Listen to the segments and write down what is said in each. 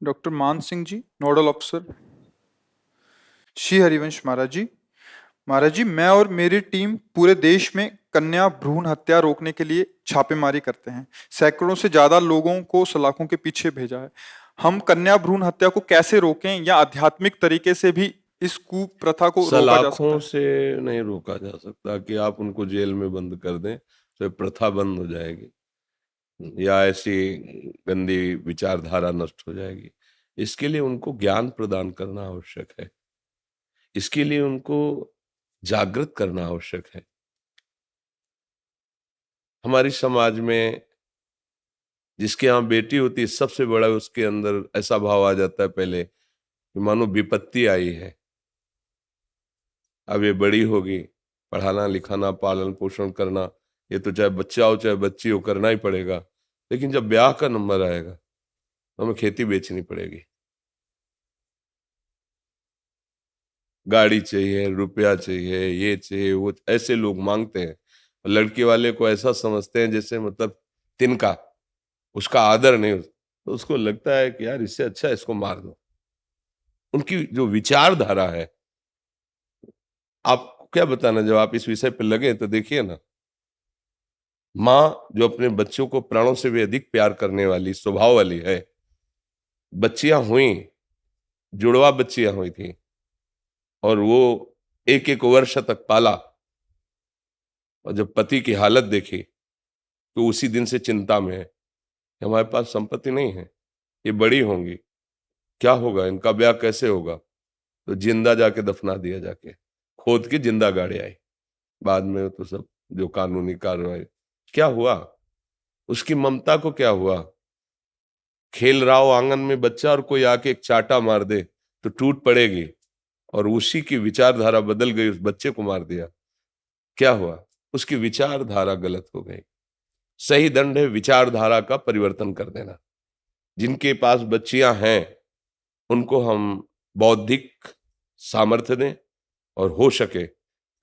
Doctor मान Singh ji, nodal officer. Shri Harivansh महाराज जी, मैं और मेरी टीम पूरे देश में कन्या भ्रूण हत्या रोकने के लिए छापेमारी करते हैं। सैकड़ों से ज्यादा लोगों को सलाखों के पीछे भेजा है। हम कन्या भ्रूण हत्या को कैसे रोकें या आध्यात्मिक तरीके से भी इस कुप्रथा को रोका जा सकता सलाखों है? से नहीं रोका जा सकता कि आप उनको जेल में बंद कर दें तो ये प्रथा बंद हो जाएगी या ऐसी गंदी विचारधारा नष्ट हो जाएगी। इसके लिए उनको ज्ञान प्रदान करना आवश्यक है। इसके लिए उनको जागृत करना आवश्यक है। हमारी समाज में जिसके यहाँ बेटी होती है सबसे बड़ा उसके अंदर ऐसा भाव आ जाता है पहले कि मानो विपत्ति आई है, अब ये बड़ी होगी, पढ़ाना लिखाना पालन पोषण करना ये तो चाहे बच्चा हो चाहे बच्ची हो करना ही पड़ेगा। लेकिन जब ब्याह का नंबर आएगा तो हमें खेती बेचनी पड़ेगी, गाड़ी चाहिए, रुपया चाहिए, ये चाहिए वो, ऐसे लोग मांगते हैं। और लड़की वाले को ऐसा समझते हैं जैसे मतलब तिनका, उसका आदर नहीं तो उसको लगता है कि यार इससे अच्छा इसको मार दो। उनकी जो विचारधारा है, आपको क्या बताना, जब आप इस विषय पर लगे तो देखिए ना, माँ जो अपने बच्चों को प्राणों से भी अधिक प्यार करने वाली स्वभाव वाली है, बच्चियां हुई, जुड़वा बच्चियां हुई थी और वो एक एक वर्ष तक पाला, और जब पति की हालत देखी तो उसी दिन से चिंता में है कि हमारे पास संपत्ति नहीं है, ये बड़ी होंगी, क्या होगा, इनका ब्याह कैसे होगा। तो जिंदा जाके दफना दिया, जाके खोद के जिंदा गाड़ी आई। बाद में तो सब जो कानूनी कार्रवाई, क्या हुआ, उसकी ममता को क्या हुआ। खेल रहा हो आंगन में बच्चा और कोई आके एक चाटा मार दे तो टूट पड़ेगी, और उसी की विचारधारा बदल गई, उस बच्चे को मार दिया, क्या हुआ, उसकी विचारधारा गलत हो गई। सही दंड है विचारधारा का परिवर्तन कर देना। जिनके पास बच्चियां हैं उनको हम बौद्धिक सामर्थ्य दें, और हो सके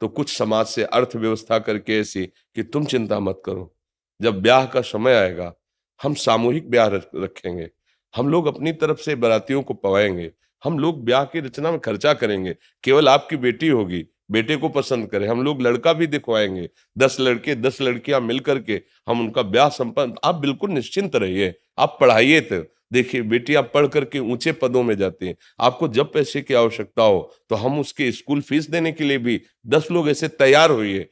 तो कुछ समाज से अर्थव्यवस्था करके ऐसी कि तुम चिंता मत करो, जब ब्याह का समय आएगा हम सामूहिक ब्याह रखेंगे, हम लोग अपनी तरफ से बारातियों को पवाएंगे, हम लोग ब्याह की रचना में खर्चा करेंगे, केवल आपकी बेटी होगी, बेटे को पसंद करें, हम लोग लड़का भी दिखवाएंगे, 10 लड़के 10 लड़कियां मिल करके हम उनका ब्याह संपन्न, आप बिल्कुल निश्चिंत रहिए, आप पढ़ाइए। तो देखिए बेटियां पढ़ करके ऊंचे पदों में जाती हैं, आपको जब पैसे की आवश्यकता हो तो हम उसके स्कूल फीस देने के लिए भी 10 लोग ऐसे तैयार होइए।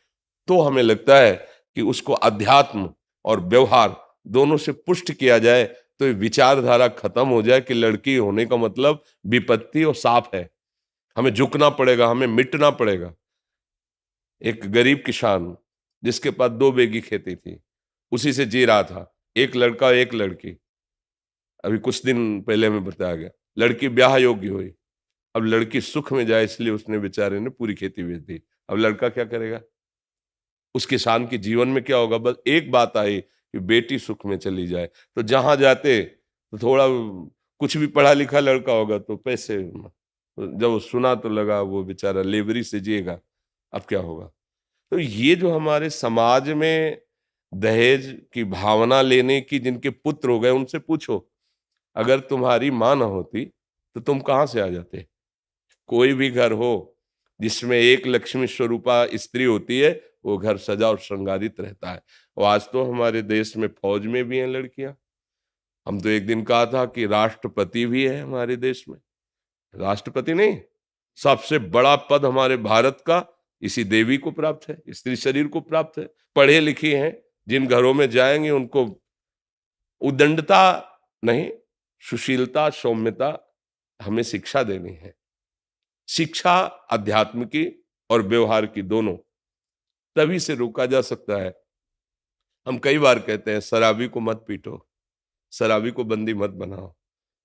तो हमें लगता है कि उसको अध्यात्म और व्यवहार दोनों से पुष्ट किया जाए तो ये विचारधारा खत्म हो जाए कि लड़की होने का मतलब विपत्ति और साफ है, हमें झुकना पड़ेगा, हमें मिटना पड़ेगा। एक गरीब किसान जिसके पास 2 बीघी खेती थी, उसी से जी रहा था, एक लड़का एक लड़की, अभी कुछ दिन पहले में बताया गया, लड़की ब्याह योग्य हुई, अब लड़की सुख में जाए इसलिए उसने बेचारे ने पूरी खेती बेच दी। अब लड़का क्या करेगा, उस किसान के जीवन में क्या होगा, बस एक बात आई कि बेटी सुख में चली जाए, तो जहां जाते तो थोड़ा कुछ भी पढ़ा लिखा लड़का होगा तो पैसे, तो जब सुना तो लगा वो बेचारा लेबरी से जिएगा, अब क्या होगा। तो ये जो हमारे समाज में दहेज की भावना लेने की जिनके पुत्र हो गए उनसे पूछो, अगर तुम्हारी मां ना होती तो तुम कहां से आ जाते। कोई भी घर हो जिसमें एक लक्ष्मी स्वरूपा स्त्री होती है वो घर सजा और श्रृंगारित रहता है। और आज तो हमारे देश में फौज में भी हैं लड़कियां। हम तो एक दिन कहा था कि राष्ट्रपति भी है हमारे देश में, राष्ट्रपति नहीं, सबसे बड़ा पद हमारे भारत का इसी देवी को प्राप्त है, स्त्री शरीर को प्राप्त है। पढ़े लिखे हैं, जिन घरों में जाएंगे उनको उदंडता नहीं, सुशीलता सौम्यता हमें शिक्षा देनी है। शिक्षा अध्यात्म की और व्यवहार की दोनों, तभी से रोका जा सकता है। हम कई बार कहते हैं शराबी को मत पीटो, शराबी को बंदी मत बनाओ,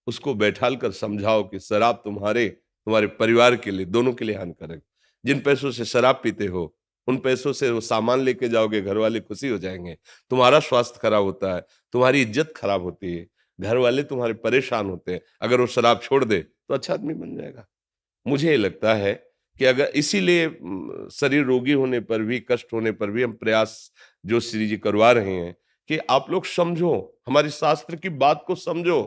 उसको बैठाल कर समझाओ कि शराब तुम्हारे तुम्हारे परिवार के लिए दोनों के लिए हानिकारक। जिन पैसों से शराब पीते हो उन पैसों से वो सामान लेके जाओगे, घर वाले खुशी हो जाएंगे, तुम्हारा स्वास्थ्य खराब होता है, तुम्हारी इज्जत खराब होती है, घर वाले तुम्हारे परेशान होते हैं। अगर वो शराब छोड़ दे तो अच्छा आदमी बन जाएगा। मुझे ये लगता है कि अगर इसीलिए शरीर रोगी होने पर भी, कष्ट होने पर भी हम प्रयास जो श्री जी करवा रहे हैं कि आप लोग समझो, हमारी शास्त्र की बात को समझो।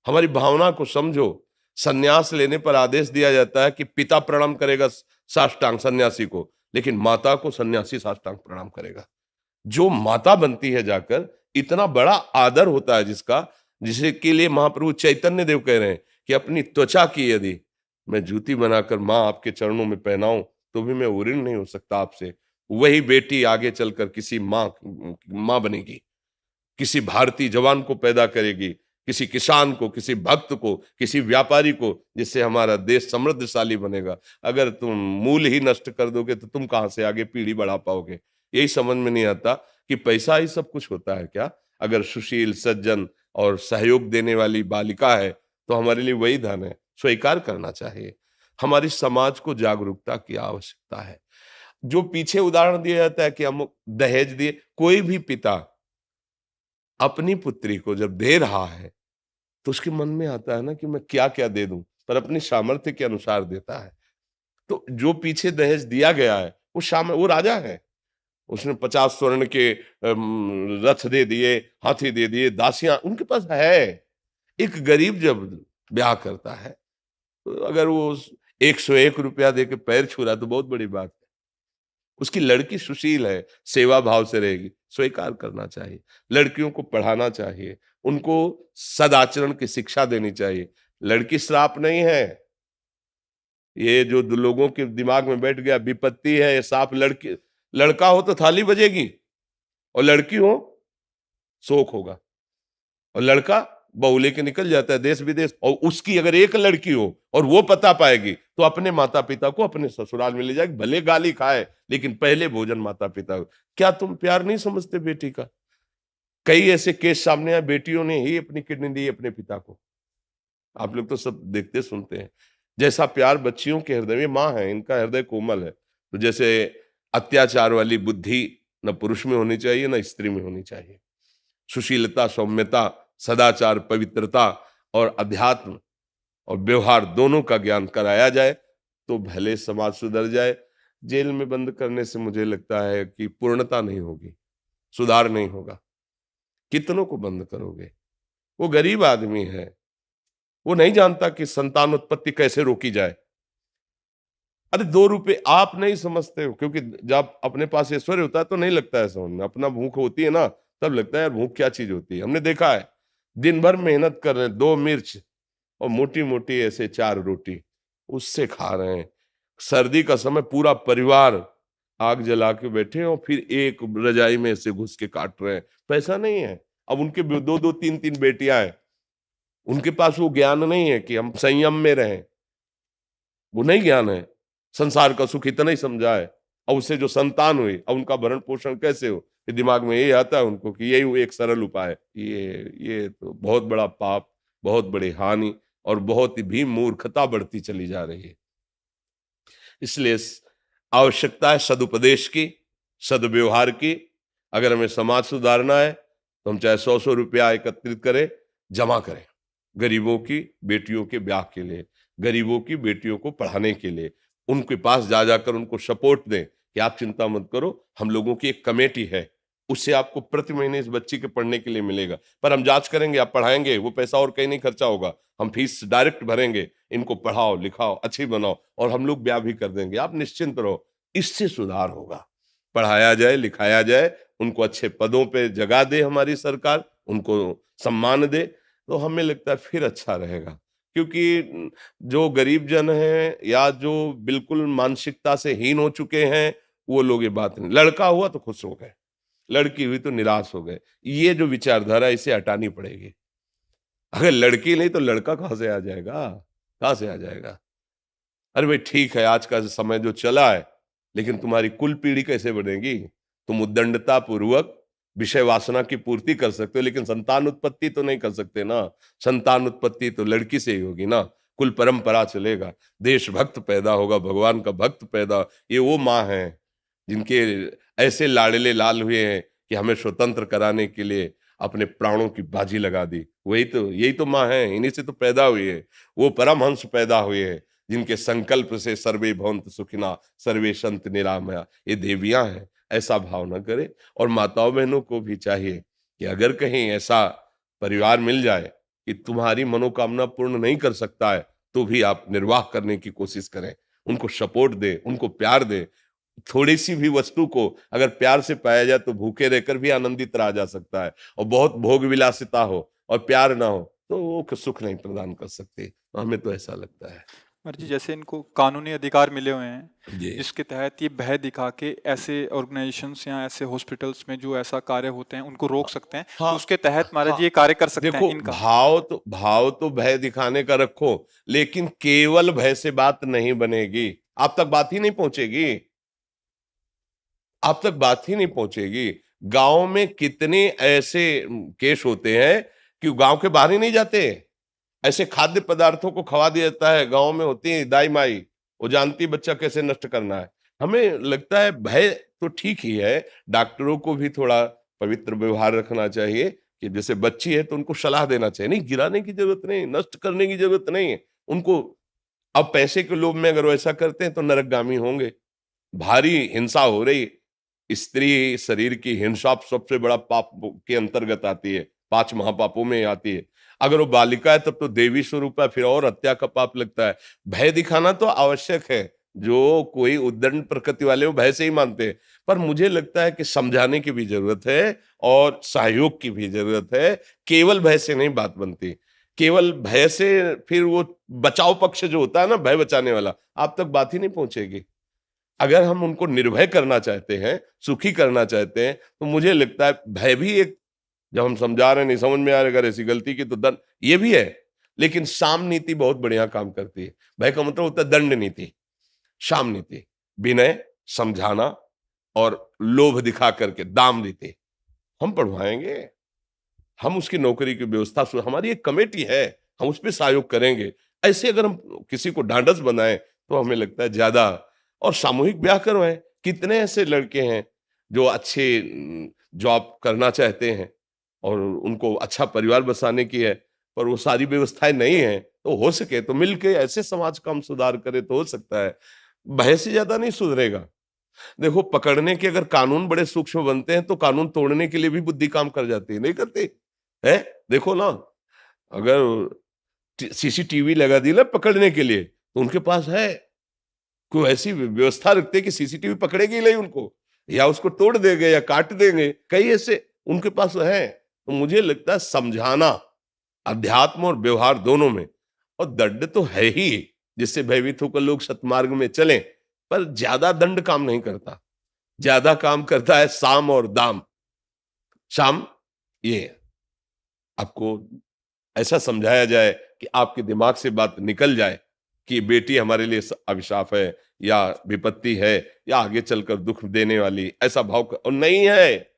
हमारी भावना को समझो। सन्यास लेने पर आदेश दिया जाता है कि पिता प्रणाम करेगा साष्टांग सन्यासी को, लेकिन माता को सन्यासी साष्टांग प्रणाम करेगा। जो माता बनती है जाकर, इतना बड़ा आदर होता है जिसका, जिसे के लिए महाप्रभु चैतन्य देव कह रहे हैं कि अपनी त्वचा की यदि मैं जूती बनाकर माँ आपके चरणों में पहनाऊं तो भी मैं ऋणी नहीं हो सकता आपसे। वही बेटी आगे चलकर किसी माँ बनेगी, किसी भारतीय जवान को पैदा करेगी, किसी किसान को, किसी भक्त को, किसी व्यापारी को, जिससे हमारा देश समृद्धशाली बनेगा। अगर तुम मूल ही नष्ट कर दोगे तो तुम कहां से आगे पीढ़ी बढ़ा पाओगे? यही समझ में नहीं आता कि पैसा ही सब कुछ होता है क्या? अगर सुशील, सज्जन और सहयोग देने वाली बालिका है तो हमारे लिए वही धन है। स्वीकार करना चाहिए। हमारी समाज को जागरूकता की आवश्यकता है। जो पीछे उदाहरण दिया जाता है कि हम दहेज दिए, कोई भी पिता अपनी पुत्री को जब दे रहा है तो उसके मन में आता है ना कि मैं क्या क्या दे दूं, पर अपनी सामर्थ्य के अनुसार देता है। तो जो पीछे दहेज दिया गया है वो राजा है। उसने 50 स्वर्ण के रथ दे दिए, हाथी दे दिए, दासियां उनके पास है। एक गरीब जब ब्याह करता है तो अगर वो 101 रुपया दे के पैर छू रहा है तो बहुत बड़ी बात है। उसकी लड़की सुशील है, सेवा भाव से रहेगी, स्वीकार करना चाहिए। लड़कियों को पढ़ाना चाहिए, उनको सदाचरण की शिक्षा देनी चाहिए। लड़की श्राप नहीं है। ये जो लोगों के दिमाग में बैठ गया विपत्ति है, ये साफ लड़की, लड़का हो तो थाली बजेगी और लड़की हो शोक होगा, और लड़का बहू लेके निकल जाता है देश विदेश। और उसकी अगर एक लड़की हो और वो पता पाएगी तो अपने माता पिता को अपने ससुराल में ले जाएगी, भले गाली खाए लेकिन पहले भोजन माता पिता को। क्या तुम प्यार नहीं समझते बेटी का? कई ऐसे केस सामने आए, बेटियों ने ही अपनी किडनी दी अपने पिता को। आप लोग तो सब देखते सुनते हैं। जैसा प्यार बच्चियों के हृदय में, माँ है, इनका हृदय कोमल है। तो जैसे अत्याचार वाली बुद्धि न पुरुष में होनी चाहिए न स्त्री में होनी चाहिए। सुशीलता, सौम्यता, सदाचार, पवित्रता और अध्यात्म और व्यवहार दोनों का ज्ञान कराया जाए तो भले समाज सुधर जाए। जेल में बंद करने से मुझे लगता है कि पूर्णता नहीं होगी, सुधार नहीं होगा। कितनों को बंद करोगे? वो गरीब आदमी है, वो नहीं जानता कि संतान उत्पत्ति कैसे रोकी जाए। अरे 2 रुपए आप नहीं समझते हो, क्योंकि जब अपने पास ऐश्वर्य होता है तो नहीं लगता है समझ में। अपना भूख होती है ना, तब लगता है यार भूख क्या चीज होती है। हमने देखा है, दिन भर मेहनत कर रहे हैं, 2 मिर्च और मोटी मोटी ऐसे 4 रोटी उससे खा रहे हैं। सर्दी का समय पूरा परिवार आग जला के बैठे हैं और फिर एक रजाई में ऐसे घुस के काट रहे हैं। पैसा नहीं है। अब उनके 2-2 3-3 बेटियां हैं, उनके पास वो ज्ञान नहीं है कि हम संयम में रहें। वो नहीं ज्ञान है, संसार का सुख इतना ही समझा है। और उससे जो संतान हुई, अब उनका भरण पोषण कैसे हो, ये दिमाग में यही आता है उनको कि यही एक सरल उपाय है। ये तो बहुत बड़ा पाप, बहुत बड़ी हानि और बहुत ही भी मूर्खता बढ़ती चली जा रही है। इसलिए आवश्यकता है सदुपदेश की, सदव्यवहार की। अगर हमें समाज सुधारना है तो हम चाहे 100-100 रुपया एकत्रित करें, जमा करें गरीबों की बेटियों के ब्याह के लिए, गरीबों की बेटियों को पढ़ाने के लिए। उनके पास जा जाकर उनको सपोर्ट दें कि आप चिंता मत करो, हम लोगों की एक कमेटी है, उससे आपको प्रति महीने इस बच्ची के पढ़ने के लिए मिलेगा। पर हम जांच करेंगे, आप पढ़ाएंगे, वो पैसा और कहीं नहीं खर्चा होगा, हम फीस डायरेक्ट भरेंगे। इनको पढ़ाओ, लिखाओ, अच्छी बनाओ और हम लोग ब्याह भी कर देंगे, आप निश्चिंत रहो। इससे सुधार होगा। पढ़ाया जाए, लिखाया जाए, उनको अच्छे पदों पे जगह दे हमारी सरकार, उनको सम्मान दे, तो हमें लगता है फिर अच्छा रहेगा। क्योंकि जो गरीब जन हैं या जो बिल्कुल मानसिकता से हीन हो चुके हैं, वो लोग ये बात नहीं। लड़का हुआ तो खुश हो गए, लड़की हुई तो निराश हो गए। ये जो विचारधारा इसे हटानी पड़ेगी। अगर लड़की नहीं तो लड़का कहां से आ जाएगा? कहां से आ जाएगा? अरे भाई ठीक है, आज का समय जो चला है, लेकिन तुम्हारी कुल पीढ़ी कैसे बढ़ेगी? तुम उद्दंडता पूर्वक विषय वासना की पूर्ति कर सकते हो, लेकिन संतान उत्पत्ति तो नहीं कर सकते ना। संतान उत्पत्ति तो लड़की से ही होगी ना। कुल परंपरा चलेगा, देशभक्त पैदा होगा, भगवान का भक्त पैदा। ये वो माँ है जिनके ऐसे लाडले लाल हुए हैं कि हमें स्वतंत्र कराने के लिए अपने प्राणों की बाजी लगा दी। यही तो माँ है, इन्हीं से तो पैदा हुई है। वो परमहंस पैदा हुए हैं जिनके संकल्प से सर्वे भवन्तु सुखिना सर्वे सन्तु निरामया, ये देवियां हैं। ऐसा भाव न करे। और माताओं बहनों को भी चाहिए कि अगर कहीं ऐसा परिवार मिल जाए कि तुम्हारी मनोकामना पूर्ण नहीं कर सकता है तो भी आप निर्वाह करने की कोशिश करें, उनको सपोर्ट दे, उनको प्यार दे। थोड़ी सी भी वस्तु को अगर प्यार से पाया जाए तो भूखे रहकर भी आनंदित रहा जा सकता है, और बहुत भोग विलासिता हो और प्यार ना हो तो वो सुख नहीं प्रदान कर सकती। तो हमें तो ऐसा लगता है। कुमार जी, जैसे इनको कानूनी अधिकार मिले हुए हैं जी जिसके तहत ये भय दिखा के ऐसे ऑर्गेनाइजेशंस या ऐसे हॉस्पिटल्स में जो ऐसा कार्य होते हैं उनको रोक सकते हैं, हाँ तो उसके तहत महाराज हाँ, जी ये कार्य कर सकते हैं देखो इनका। भाव तो भय दिखाने का रखो, लेकिन केवल भय से बात नहीं बनेगी, आप तक बात ही नहीं पहुंचेगी, आप तक बात ही नहीं पहुंचेगी। गांव में कितने ऐसे केस होते हैं कि गांव के बाहर ही नहीं जाते, ऐसे खाद्य पदार्थों को खवा दिया जाता है। गांव में होती है दाई माई, वो जानती बच्चा कैसे नष्ट करना है। हमें लगता है भय तो ठीक ही है, डॉक्टरों को भी थोड़ा पवित्र व्यवहार रखना चाहिए कि जैसे बच्ची है तो उनको सलाह देना चाहिए, नहीं गिराने की जरूरत नहीं, नष्ट करने की जरूरत नहीं है उनको। अब पैसे के लोभ में अगर वो ऐसा करते हैं तो नरकगामी होंगे। भारी हिंसा हो रही, स्त्री शरीर की हिंसा सबसे बड़ा पाप के अंतर्गत आती है, 5 महापापों में आती है। अगर वो बालिका है तब तो देवी स्वरूप है, फिर और हत्या का पाप लगता है। भय दिखाना तो आवश्यक है, जो कोई उद्दंड प्रकृति वाले वो भय से ही मानते हैं, पर मुझे लगता है कि समझाने की भी जरूरत है और सहयोग की भी जरूरत है। केवल भय से नहीं बात बनती, केवल भय से फिर वो बचाव पक्ष जो होता है ना, भय बचाने वाला, आप तक बात ही नहीं पहुंचेगी। अगर हम उनको निर्भय करना चाहते हैं, सुखी करना चाहते हैं, तो मुझे लगता है भय भी एक, जब हम समझा रहे नहीं समझ में आ रहा, अगर ऐसी गलती की तो दंड, ये भी है। लेकिन साम नीति बहुत बढ़िया काम करती है। भय का मतलब होता है दंड नीति, साम नीति विनय, समझाना और लोभ दिखा करके दाम नीति हम पढ़वाएंगे। हम उसकी नौकरी की व्यवस्था, हमारी एक कमेटी है, हम उस पर सहयोग करेंगे। ऐसे अगर हम किसी को ढांढस बनाएं तो हमें लगता है ज्यादा। और सामूहिक ब्याह करवाएं, कितने ऐसे लड़के हैं जो अच्छे जॉब करना चाहते हैं और उनको अच्छा परिवार बसाने की है, पर वो सारी व्यवस्थाएं नहीं है, तो हो सके तो मिलके ऐसे समाज का हम सुधार करें तो हो सकता है। भय से ज्यादा नहीं सुधरेगा। देखो, पकड़ने के अगर कानून बड़े सूक्ष्म बनते हैं तो कानून तोड़ने के लिए भी बुद्धि काम कर जाती है, नहीं करती है? देखो ना, अगर सीसीटीवी लगा दी ना पकड़ने के लिए, तो उनके पास है कोई ऐसी व्यवस्था रखते कि सीसीटीवी पकड़ेगी ही नहीं उनको, या उसको तोड़ देंगे या काट देंगे, कई ऐसे उनके पास है। तो मुझे लगता है समझाना, अध्यात्म और व्यवहार दोनों में, और दंड तो है ही जिससे भयभीत होकर लोग सतमार्ग में चलें, पर ज्यादा दंड काम नहीं करता, ज्यादा काम करता है साम और दाम। साम ये आपको ऐसा समझाया जाए कि आपके दिमाग से बात निकल जाए कि बेटी हमारे लिए अभिशाप है या विपत्ति है या आगे चलकर दुख देने वाली, ऐसा भाव और नहीं है,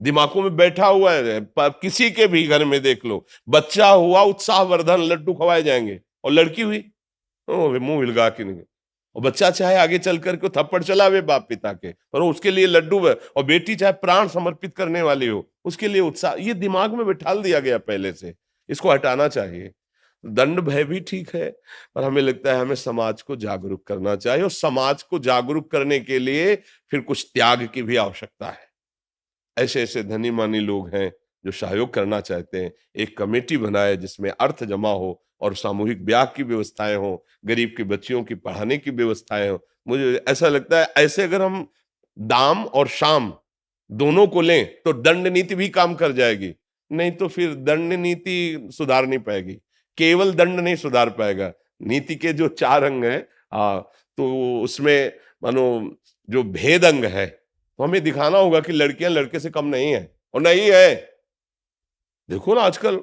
दिमागों में बैठा हुआ है। किसी के भी घर में देख लो, बच्चा हुआ उत्साहवर्धन लड्डू खवाए जाएंगे, और लड़की हुई मुंह हिलगा के नहीं, और बच्चा चाहे आगे चल करके थप्पड़ चलावे बाप पिता के, पर उसके लिए लड्डू है, और बेटी चाहे प्राण समर्पित करने वाली हो उसके लिए उत्साह। ये दिमाग में बिठाल दिया गया पहले से, इसको हटाना चाहिए। दंड भय भी ठीक है, पर हमें लगता है हमें समाज को जागरूक करना चाहिए, और समाज को जागरूक करने के लिए फिर कुछ त्याग की भी आवश्यकता है। ऐसे ऐसे धनी मानी लोग हैं जो सहयोग करना चाहते हैं, एक कमेटी बनाए जिसमें अर्थ जमा हो और सामूहिक ब्याह की व्यवस्थाएं हो, गरीब की बच्चियों की पढ़ाने की व्यवस्थाएं हो। मुझे ऐसा लगता है ऐसे अगर हम दाम और शाम दोनों को लें तो दंड नीति भी काम कर जाएगी, नहीं तो फिर दंड नीति सुधार नहीं पाएगी, केवल दंड नहीं सुधार पाएगा। नीति के जो 4 अंग हैं, तो उसमें मानो जो भेद अंग है, तो हमें दिखाना होगा कि लड़कियां लड़के से कम नहीं है, और नहीं है। देखो ना आजकल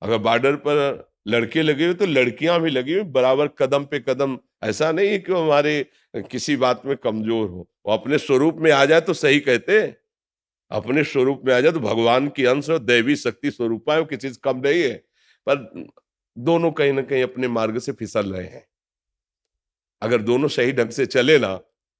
अगर बॉर्डर पर लड़के लगे हुए तो लड़कियां भी लगी हुई बराबर, कदम पे कदम। ऐसा नहीं है कि वो हमारे किसी बात में कमजोर हो, वो अपने स्वरूप में आ जाए तो सही कहते, अपने स्वरूप में आ जाए तो भगवान की अंश और दैवी शक्ति स्वरूप है, वो किसी से कम नहीं है। पर दोनों कहीं ना कहीं अपने मार्ग से फिसल रहे हैं। अगर दोनों सही ढंग से चले ना,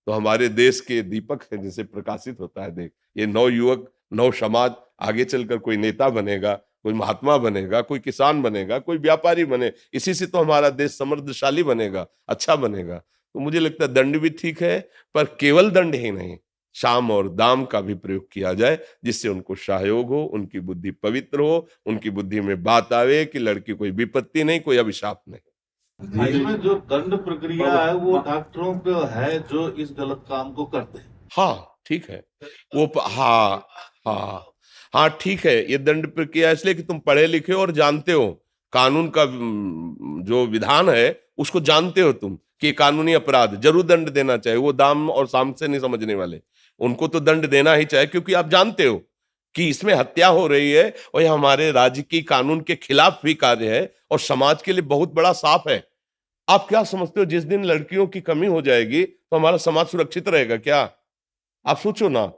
तो हमारे देश के दीपक है जिसे प्रकाशित होता है। देख, ये नौ युवक, नौ समाज आगे चलकर कोई नेता बनेगा, कोई महात्मा बनेगा, कोई किसान बनेगा, कोई व्यापारी बने, इसी से तो हमारा देश समृद्धशाली बनेगा, अच्छा बनेगा। तो मुझे लगता है दंड भी ठीक है, पर केवल दंड ही नहीं, शाम और दाम का भी प्रयोग किया जाए, जिससे उनको सहयोग हो, उनकी बुद्धि पवित्र हो, उनकी बुद्धि में बात आवे कि लड़की कोई विपत्ति नहीं, कोई अभिशाप नहीं। इसमें जो दंड प्रक्रिया है वो डॉक्टरों पे है जो इस गलत काम को करते हैं। हाँ ठीक है, हाँ हाँ हाँ ठीक है, ये दंड प्रक्रिया इसलिए कि तुम पढ़े लिखे हो और जानते हो कानून का जो विधान है उसको जानते हो तुम कि कानूनी अपराध जरूर दंड देना चाहिए। वो दाम और साम से नहीं समझने वाले, उनको तो दंड देना ही चाहिए, क्योंकि आप जानते हो कि इसमें हत्या हो रही है और यह हमारे राज्य की कानून के खिलाफ भी कार्य है और समाज के लिए बहुत बड़ा साफ है। आप क्या समझते हो जिस दिन लड़कियों की कमी हो जाएगी तो हमारा समाज सुरक्षित रहेगा क्या? आप सोचो ना,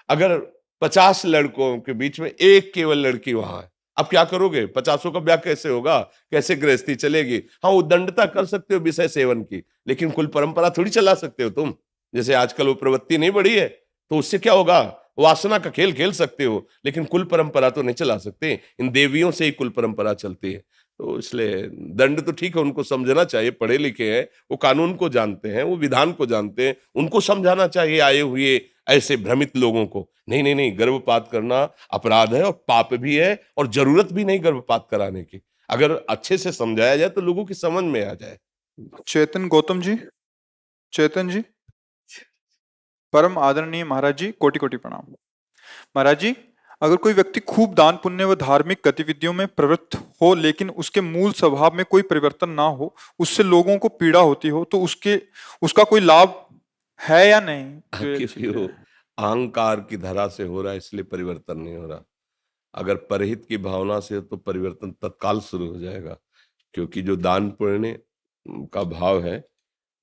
अगर 50 लड़कों के बीच में एक केवल लड़की वहां है, आप क्या करोगे? 50 का ब्याह कैसे होगा? कैसे गृहस्थी चलेगी? हाँ, वो दंडता कर सकते हो विषय सेवन की, लेकिन कुल परंपरा थोड़ी चला सकते हो तुम। जैसे आजकल वो प्रवृत्ति नहीं बढ़ी है तो उससे क्या होगा? वासना का खेल खेल सकते हो, लेकिन कुल परंपरा तो नहीं चला सकते। इन देवियों से ही कुल परंपरा चलती है। तो इसलिए दंड तो ठीक है, उनको समझना चाहिए, पढ़े लिखे हैं, वो कानून को जानते हैं, वो विधान को जानते हैं, उनको समझाना चाहिए आए हुए ऐसे भ्रमित लोगों को। नहीं नहीं नहीं, गर्भपात करना अपराध है और पाप भी है और जरूरत भी नहीं गर्भपात कराने की। अगर अच्छे से समझाया जाए तो लोगों की समझ में आ जाए। चेतन गौतम जी, चेतन जी, परम आदरणीय महाराज जी, कोटि कोटि प्रणाम। महाराज जी, अगर कोई व्यक्ति खूब दान पुण्य व धार्मिक गतिविधियों में प्रवृत्त हो लेकिन उसके मूल स्वभाव में कोई परिवर्तन ना हो, उससे लोगों को पीड़ा होती हो, तो उसका कोई लाभ है या नहीं? क्योंकि वो अहंकार की धरा से हो रहा है, इसलिए परिवर्तन नहीं हो रहा। अगर परहित की भावना से तो परिवर्तन तत्काल शुरू हो जाएगा, क्योंकि जो दान पुण्य का भाव है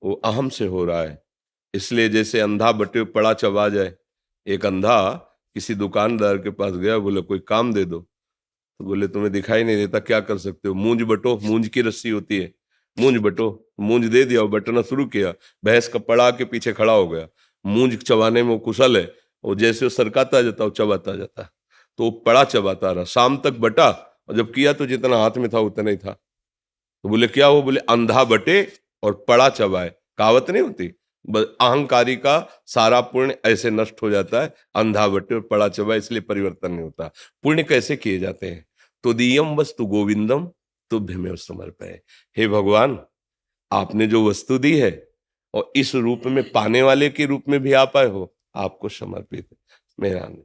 वो अहम से हो रहा है। इसलिए जैसे अंधा बटे पड़ा चबा जाए, एक अंधा किसी दुकानदार के पास गया, बोले कोई काम दे दो, तो बोले तुम्हें दिखाई नहीं देता, क्या कर सकते हो? मूंज बटो, मूंज की रस्सी होती है, मूंज बटो। मूंज दे दिया, बटना शुरू किया, भैंस का पड़ा के पीछे खड़ा हो गया। मूंज चबाने में वो कुशल है, और जैसे वो सरकाता जाता वो चबाता जाता, तो वो पड़ा चबाता रहा, शाम तक बटा, और जब किया तो जितना हाथ में था उतना ही था। तो बोले क्या हो? बोले अंधा बटे और पड़ा चबाए। कहावत नहीं होती, अहंकारी का सारा पुण्य ऐसे नष्ट हो जाता है, अंधा बटे और पड़ा चबाए, इसलिए परिवर्तन नहीं होता। पुण्य कैसे किए जाते हैं? तो दियम वस्तु गोविंदम तुभ्यमेव समर्पये। हे भगवान, आपने जो वस्तु दी है और इस रूप में पाने वाले के रूप में भी आप आए हो, आपको समर्पित है। मेरा नहीं,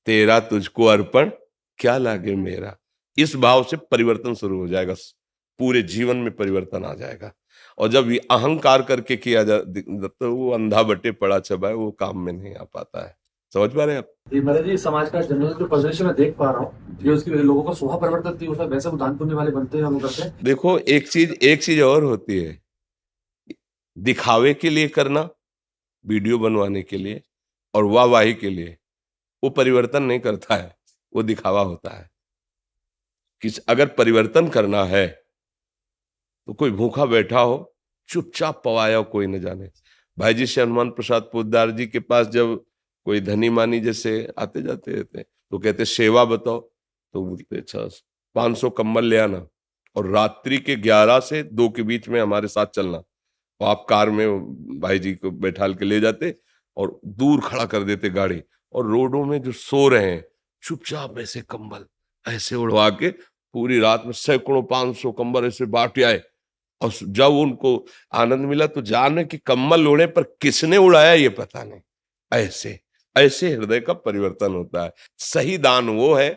तेरा तुझको अर्पण, क्या लागे मेरा। इस भाव से परिवर्तन शुरू हो जाएगा, पूरे जीवन में परिवर्तन आ जाएगा। और जब ये अहंकार करके किया जाता तो वो अंधा बटे पड़ा चबाए, वो काम में नहीं आ पाता है। समझ पा रहे हैं आप? महाराज जी, समाज का जनरल जो परिदृश्य मैं देख पा रहा हूँ, जो उसकी लोगों का स्वभाव परिवर्तन थी, उसमें वैसे वो दान पुण्य वाले बनते हैं, हम करते हैं। देखो, एक चीज और होती है, दिखावे के लिए करना, वीडियो बनवाने के लिए और वाहवाही के लिए, वो परिवर्तन नहीं करता है, वो दिखावा होता है। कि अगर परिवर्तन करना है तो कोई भूखा बैठा हो, चुपचाप पवाया हो, कोई न जाने। भाई जी से हनुमान प्रसाद पोद्दार जी के पास जब कोई धनी मानी जैसे आते जाते रहते, तो कहते सेवा बताओ, तो बोलते अच्छा 500 कंबल ले आना और रात्रि के 11 से 2 के बीच में हमारे साथ चलना। तो आप कार में भाई जी को बैठाल के ले जाते और दूर खड़ा कर देते गाड़ी, और रोडों में जो सो रहे हैं चुपचाप ऐसे कंबल ऐसे उड़वा के पूरी रात में सैकड़ों 500 कंबल ऐसे बांट आए। और जब उनको आनंद मिला तो जाने कि कम्बल ओढ़े पर किसने उड़ाया ये पता नहीं। ऐसे ऐसे हृदय का परिवर्तन होता है। सही दान वो है,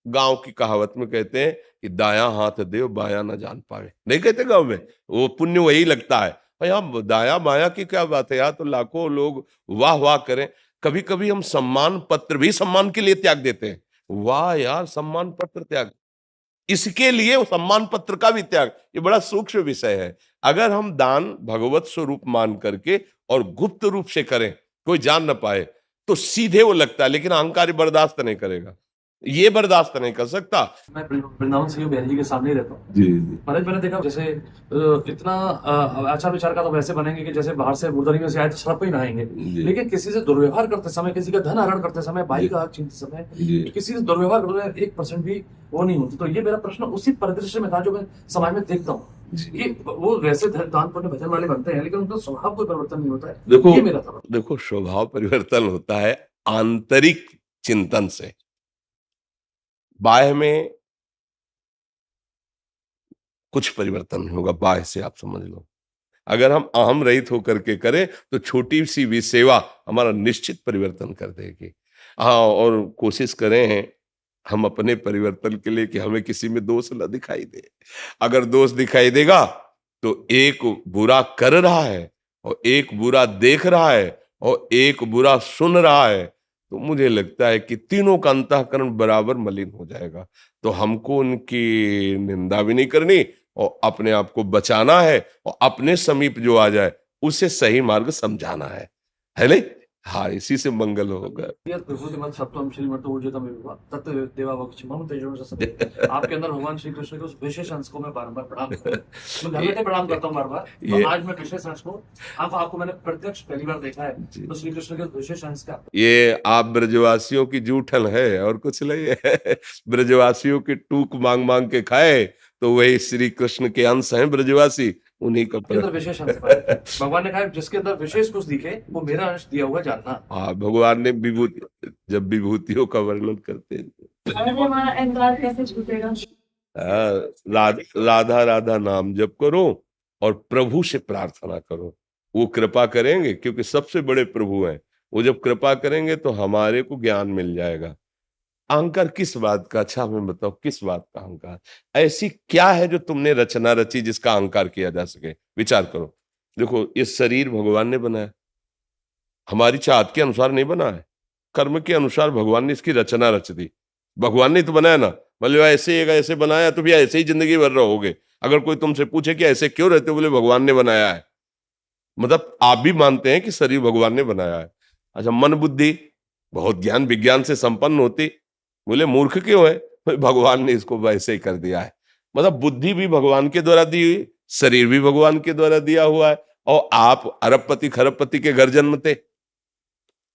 गांव की कहावत में कहते हैं कि दाया हाथ देव बाया ना जान पावे, नहीं कहते गांव में? वो पुण्य वही लगता है। यहाँ दाया बाया की क्या बात है? यहाँ तो लाखों लोग वाह वाह करें। कभी कभी हम सम्मान पत्र भी सम्मान के लिए त्याग देते हैं। वाह यार, सम्मान पत्र त्याग, इसके लिए सम्मान पत्र का भी त्याग, ये बड़ा सूक्ष्म विषय है। अगर हम दान भगवत स्वरूप मान करके और गुप्त रूप से करें, कोई जान न पाए, तो सीधे वो लगता है, लेकिन अहंकारी बर्दाश्त नहीं करेगा, ये बर्दाश्त नहीं कर सकता। मैं वृंदावन से बहन जी के सामने ही रहता हूँ जी महाराज। मैंने देखा जैसे इतना आचार विचार का तो वैसे बनेंगे कि जैसे बाहर से मुर्दरी में से आए तो सड़क पे ही नहाएंगे, लेकिन किसी से दुर्व्यवहार करते समय, किसी का धन हरण करते समय, भाई का हक छीनते समय, किसी से दुर्व्यवहार करते 1% भी वो नहीं होती। तो ये मेरा प्रश्न उसी परिदृश्य में था जो मैं समाज में देखता हूँ। ये वो वैसे दान पुण्य भजन वाले बनते हैं, लेकिन उनका स्वभाव कोई परिवर्तन नहीं होता है। देखो ये मेरा था। देखो स्वभाव परिवर्तन होता है आंतरिक चिंतन से। बाह्य में कुछ परिवर्तन नहीं होगा, बाह्य से आप समझ लो। अगर हम अहम रहित होकर के करें तो छोटी सी भी सेवा हमारा निश्चित परिवर्तन कर देगी। हाँ, और कोशिश करें हम अपने परिवर्तन के लिए कि हमें किसी में दोष न दिखाई दे। अगर दोष दिखाई देगा तो एक बुरा कर रहा है और एक बुरा देख रहा है और एक बुरा सुन रहा है, तो मुझे लगता है कि तीनों का अंतःकरण बराबर मलिन हो जाएगा। तो हमको उनकी निंदा भी नहीं करनी और अपने आप को बचाना है और अपने समीप जो आ जाए उसे सही मार्ग समझाना है नहीं? हाँ, इसी से मंगल होगा। यत् विभूतिमत् सत्त्वं श्रीमतो ऊर्जितमिव तत् देवावक्ष मम तेजोमसि सत्त्वम्। आपके अंदर भगवान श्री कृष्ण के उस विशेष अंश को मैं बार-बार प्रणाम करता हूं। मैं घर बैठे प्रणाम करता हूं बार-बार, ये- तो आज मैं विशेष अंश को आपको मैंने प्रत्यक्ष पहली बार देखा है, तो श्री कृष्ण के उस विशेष अंश का ये आप ब्रजवासियों की जूठन है और कुछ नहीं है। ब्रजवासियों की टूक मांग मांग के खाए तो वही श्री कृष्ण के अंश हैं ब्रजवासी, उन्हीं का के अंदर विशेष अंश पाया। भगवान ने कहा जिसके अंदर विशेष कुछ दिखे वो मेरा अंश दिया हुआ जानना। हाँ, भगवान ने विभूति, जब विभूतियों का वर्णन करते हैं अरे हमारा अहंकार कैसे छूटेगा? राधा राधा नाम जप करो और प्रभु से प्रार्थना करो, वो कृपा करेंगे, क्योंकि सबसे बड़े प्रभु हैं। वो जब कृपा करेंगे तो हमारे को ज्ञान मिल जाएगा। अहंकार किस बात का? अच्छा हमें बताओ, किस बात का अहंकार? ऐसी क्या है जो तुमने रचना रची जिसका अहंकार किया जा सके? विचार करो। देखो, ये शरीर भगवान ने बनाया, हमारी चाहत के अनुसार नहीं बना है, कर्म के अनुसार भगवान ने इसकी रचना रच दी। भगवान ने तो बनाया ना, मतलब ऐसे बनाया तो भी ऐसे ही जिंदगी भर रहोगे। अगर कोई तुमसे पूछे कि ऐसे क्यों रहते हो, बोले भगवान ने बनाया है। मतलब आप भी मानते हैं कि शरीर भगवान ने बनाया है। अच्छा, मन बुद्धि बहुत ज्ञान विज्ञान से संपन्न होती, बोले मूर्ख क्यों है? भगवान ने इसको वैसे ही कर दिया है। मतलब बुद्धि भी भगवान के द्वारा दी हुई, शरीर भी भगवान के द्वारा दिया हुआ है। और आप अरबपति खरबपति के घर जन्मते,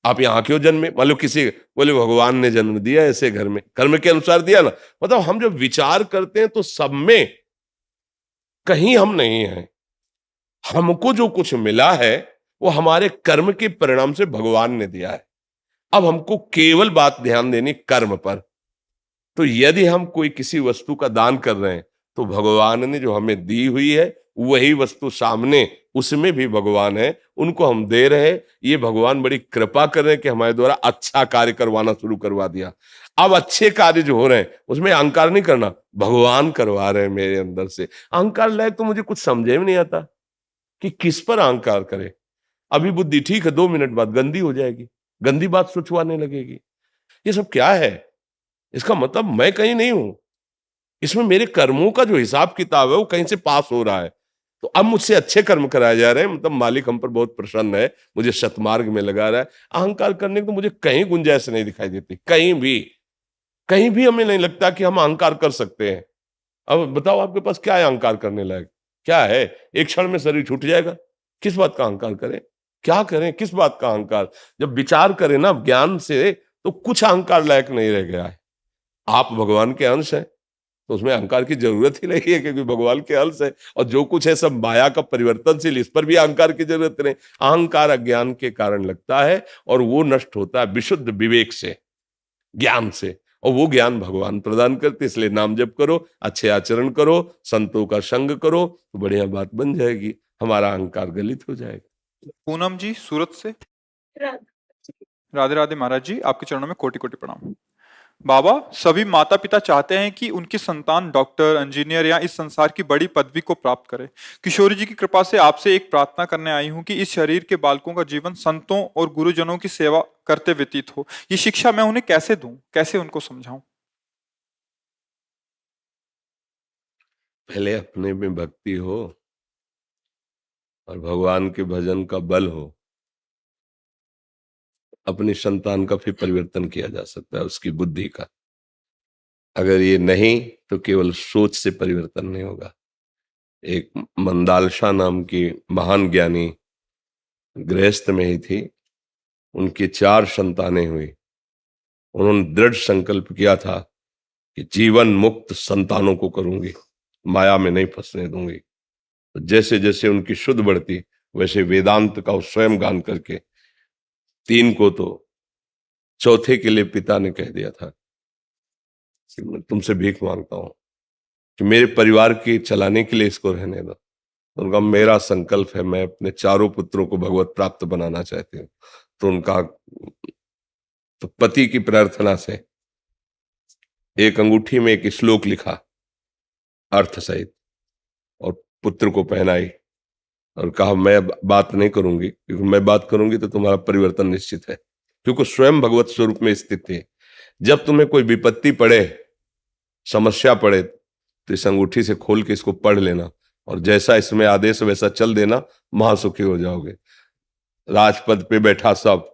आप यहाँ क्यों जन्मे? मान लो किसी बोले भगवान ने जन्म दिया ऐसे घर में, कर्म के अनुसार दिया ना। मतलब हम जब विचार करते हैं तो सब में कहीं हम नहीं हैं। हमको जो कुछ मिला है वो हमारे कर्म के परिणाम से भगवान ने दिया है। अब हमको केवल बात ध्यान देनी कर्म पर। तो यदि हम कोई किसी वस्तु का दान कर रहे हैं तो भगवान ने जो हमें दी हुई है वही वस्तु सामने, उसमें भी भगवान है, उनको हम दे रहे हैं। ये भगवान बड़ी कृपा कर रहे हैं कि हमारे द्वारा अच्छा कार्य करवाना शुरू करवा दिया। अब अच्छे कार्य जो हो रहे हैं उसमें अहंकार नहीं करना, भगवान करवा रहे हैं मेरे अंदर से। अहंकार लायक तो मुझे कुछ समझे में नहीं आता कि किस पर अहंकार करे। अभी बुद्धि ठीक है, 2 मिनट बाद गंदी हो जाएगी, गंदी बात सोचवाने लगेगी। ये सब क्या है? इसका मतलब मैं कहीं नहीं हूं, इसमें मेरे कर्मों का जो हिसाब किताब है वो कहीं से पास हो रहा है। तो अब मुझसे अच्छे कर्म कराए जा रहे हैं, मतलब मालिक हम पर बहुत प्रसन्न है, मुझे सतमार्ग में लगा रहा है। अहंकार करने को तो मुझे कहीं गुंजाइश नहीं दिखाई देती, कहीं भी हमें नहीं लगता कि हम अहंकार कर सकते हैं। अब बताओ आपके पास क्या है अहंकार करने लायक? क्या है? एक क्षण में शरीर छूट जाएगा, किस बात का अहंकार करें? क्या करें? किस बात का अहंकार? जब विचार करें ना ज्ञान से तो कुछ अहंकार लायक नहीं रह गया है। आप भगवान के अंश हैं तो उसमें अहंकार की जरूरत ही नहीं है, क्योंकि भगवान के अंश है। और जो कुछ है सब माया का परिवर्तनशील, इस पर भी अहंकार की जरूरत नहीं। अहंकार अज्ञान के कारण लगता है और वो नष्ट होता है विशुद्ध विवेक से, ज्ञान से, और वो ज्ञान भगवान प्रदान करते। इसलिए नाम जप करो, अच्छे आचरण करो, संतों का संग करो, तो बढ़िया बात बन जाएगी, हमारा अहंकार गलित हो जाएगा। पूनम जी सूरत से। राधे राधे महाराज जी, आपके चरणों में कोटि कोटि प्रणाम। बाबा, सभी माता पिता चाहते हैं कि उनकी संतान डॉक्टर, इंजीनियर या इस संसार की बड़ी पदवी को प्राप्त करे। किशोरी जी की कृपा से आपसे एक प्रार्थना करने आई हूं कि इस शरीर के बालकों का जीवन संतों और गुरुजनों की सेवा करते व्यतीत हो। ये शिक्षा मैं उन्हें कैसे दूं, कैसे उनको समझाऊं? पहले अपने में भक्ति हो और भगवान के भजन का बल हो, अपनी संतान का फिर परिवर्तन किया जा सकता है, उसकी बुद्धि का। अगर ये नहीं तो केवल सोच से परिवर्तन नहीं होगा। एक मंदालशा नाम की महान ज्ञानी गृहस्थ में ही थी, उनकी 4 संतानें हुई। उन्होंने दृढ़ संकल्प किया था कि जीवन मुक्त संतानों को करूंगी, माया में नहीं फंसने दूंगी। जैसे जैसे उनकी शुद्ध बढ़ती, वैसे वेदांत का वो स्वयं गान करके 3 को तो चौथे के लिए पिता ने कह दिया था कि मैं तुमसे भीख मांगता हूं कि मेरे परिवार के चलाने के लिए इसको रहने दो। उनका मेरा संकल्प है, मैं अपने चारों पुत्रों को भगवत प्राप्त बनाना चाहती हूँ। तो उनका तो पति की प्रार्थना से एक अंगूठी में एक श्लोक लिखा अर्थ सहित और पुत्र को पहनाई और कहा मैं बात नहीं करूंगी, क्योंकि मैं बात करूंगी तो तुम्हारा परिवर्तन निश्चित है, क्योंकि स्वयं भगवत स्वरूप में स्थित थे। जब तुम्हें कोई विपत्ति पड़े, समस्या पड़े, तो इस अंगूठी से खोल के इसको पढ़ लेना और जैसा इसमें आदेश वैसा चल देना, महासुखी हो जाओगे। राजपद पे बैठा सब,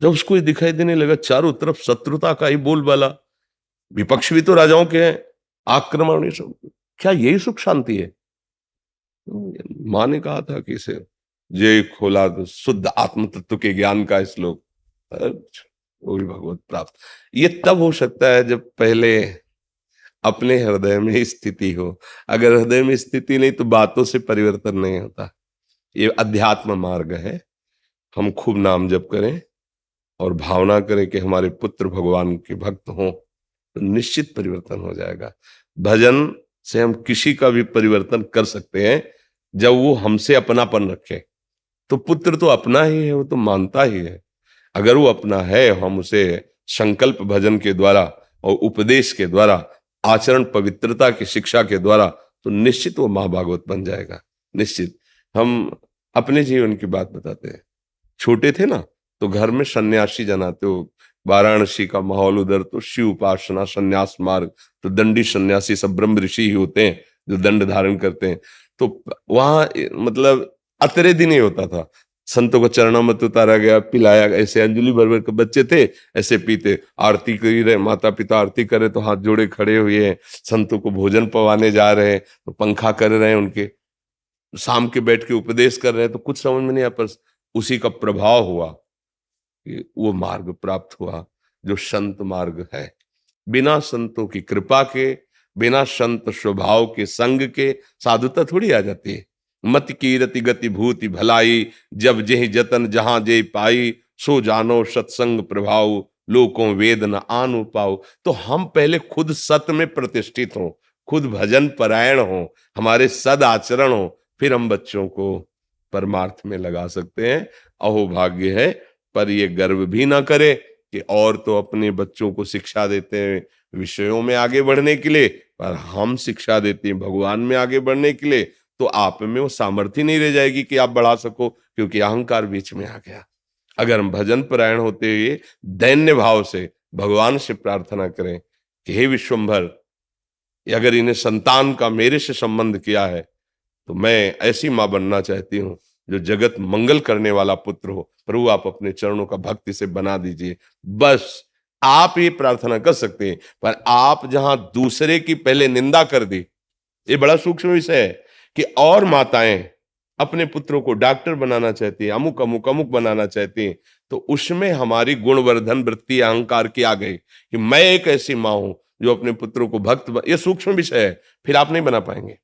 जब उसको ये दिखाई देने लगा चारों तरफ शत्रुता का ही बोलबाला, विपक्ष भी तो राजाओं के हैं, आक्रमण, ये सब, क्या यही सुख शांति है? माँ ने कहा था कि इसे जे खोला तो शुद्ध आत्म तत्व के ज्ञान का श्लोक, वो भी भगवत प्राप्त। ये तब हो सकता है जब पहले अपने हृदय में स्थिति हो। अगर हृदय में स्थिति नहीं तो बातों से परिवर्तन नहीं होता। ये अध्यात्म मार्ग है। हम खूब नाम जप करें और भावना करें कि हमारे पुत्र भगवान के भक्त हों, तो निश्चित परिवर्तन हो जाएगा। भजन से हम किसी का भी परिवर्तन कर सकते हैं जब वो हमसे अपनापन रखे। तो पुत्र तो अपना ही है, वो तो मानता ही है। अगर वो अपना है, हम उसे संकल्प भजन के द्वारा और उपदेश के द्वारा, आचरण पवित्रता की शिक्षा के द्वारा, तो निश्चित वो महाभागवत बन जाएगा। निश्चित। हम अपने जीवन की बात बताते हैं। छोटे थे ना, तो घर में सन्यासी जन आते हो, वाराणसी का माहौल उधर, तो शिव उपासना, सन्यास मार्ग, तो दंडी सन्यासी सब ब्रह्म ऋषि ही होते हैं जो दंड धारण करते हैं। तो वहां मतलब अतरे दिन ही होता था, संतों को चरणों में उतारा गया, पिलाया, ऐसे अंजलि भर भर के बच्चे थे, ऐसे पीते, आरती कर रहे, माता पिता आरती करे तो हाथ जोड़े खड़े हुए हैं, संतों को भोजन पवाने जा रहे हैं तो पंखा कर रहे हैं, उनके शाम के बैठ के उपदेश कर रहे हैं, तो कुछ समझ में नहीं आया, पर उसी का प्रभाव हुआ कि वो मार्ग प्राप्त हुआ जो संत मार्ग है। बिना संतों की कृपा के, बिना संत स्वभाव के संग के साधुता थोड़ी आ जाती है। मत कीरति गति भूति भलाई, जब जेहि जतन जहां जे पाई, सो जानो सत्संग प्रभाव, लोकों वेद न आनु पाओ। तो हम पहले खुद सत्य में प्रतिष्ठित हों, खुद भजन परायण हों, हमारे सद आचरण हो, फिर हम बच्चों को परमार्थ में लगा सकते हैं। अहो भाग्य है। पर ये गर्व भी ना करे कि और तो अपने बच्चों को शिक्षा देते हैं विषयों में आगे बढ़ने के लिए, पर हम शिक्षा देते हैं भगवान में आगे बढ़ने के लिए, तो आप में वो सामर्थ्य नहीं रह जाएगी कि आप बढ़ा सको, क्योंकि अहंकार बीच में आ गया। अगर हम भजन परायण होते हुए दैन्य भाव से भगवान से प्रार्थना करें कि हे विश्वंभर, अगर इन्हें संतान का मेरे से संबंध किया है, तो मैं ऐसी मां बनना चाहती हूँ जो जगत मंगल करने वाला पुत्र हो। प्रभु आप अपने चरणों का भक्ति से बना दीजिए। बस आप ये प्रार्थना कर सकते हैं। पर आप जहां दूसरे की पहले निंदा कर दी, ये बड़ा सूक्ष्म विषय है कि और माताएं अपने पुत्रों को डॉक्टर बनाना चाहती है, अमुक अमुक अमुक बनाना चाहती है, तो उसमें हमारी गुणवर्धन वृत्ति अहंकार की आ गई कि मैं एक ऐसी मां हूं जो अपने पुत्रों को ये सूक्ष्म विषय है, फिर आप नहीं बना पाएंगे।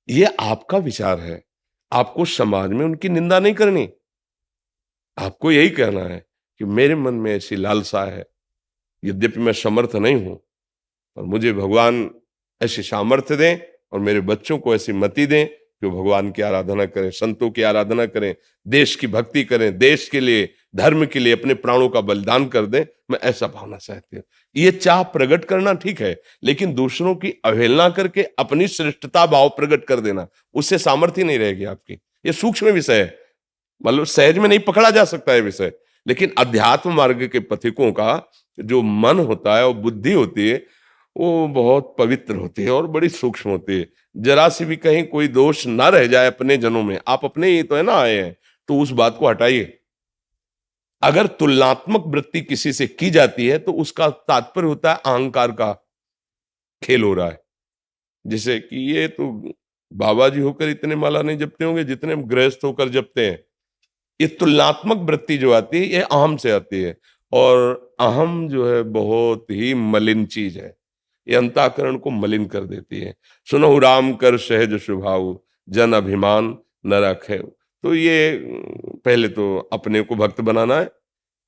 ये आपका विचार है, आपको समाज में उनकी निंदा नहीं करनी। आपको यही कहना है कि मेरे मन में ऐसी लालसा है, यद्यपि मैं समर्थ नहीं हूं, पर मुझे भगवान ऐसी सामर्थ्य दें और मेरे बच्चों को ऐसी मति दें कि भगवान की आराधना करें, संतों की आराधना करें, देश की भक्ति करें, देश के लिए, धर्म के लिए अपने प्राणों का बलिदान कर दें। मैं ऐसा भावना चाहती हूँ। ये चाह प्रकट करना ठीक है, लेकिन दूसरों की अवहेलना करके अपनी श्रेष्ठता भाव प्रकट कर देना, उससे सामर्थ्य नहीं रहेगी आपकी। ये सूक्ष्म विषय है, मतलब सहज में नहीं पकड़ा जा सकता है विषय, लेकिन अध्यात्म मार्ग के पथिकों का जो मन होता है और बुद्धि होती है, वो बहुत पवित्र होती है और बड़ी सूक्ष्म होती है। जरा सी भी कहीं कोई दोष ना रह जाए अपने जनों में, आप अपने ही तो है ना आए हैं, तो उस बात को हटाइए। अगर तुलनात्मक वृत्ति किसी से की जाती है तो उसका तात्पर्य होता है अहंकार का खेल हो रहा है। जैसे कि ये तो बाबा जी होकर इतने माला नहीं जपते होंगे जितने हम गृहस्थ होकर जपते हैं। ये तुलनात्मक वृत्ति जो आती है, ये अहम से आती है, और अहम जो है बहुत ही मलिन चीज है। ये अंतःकरण को मलिन कर देती है। सुनहु राम कर सहज स्वभाव, जन अभिमान न रखे। तो ये पहले तो अपने को भक्त बनाना है,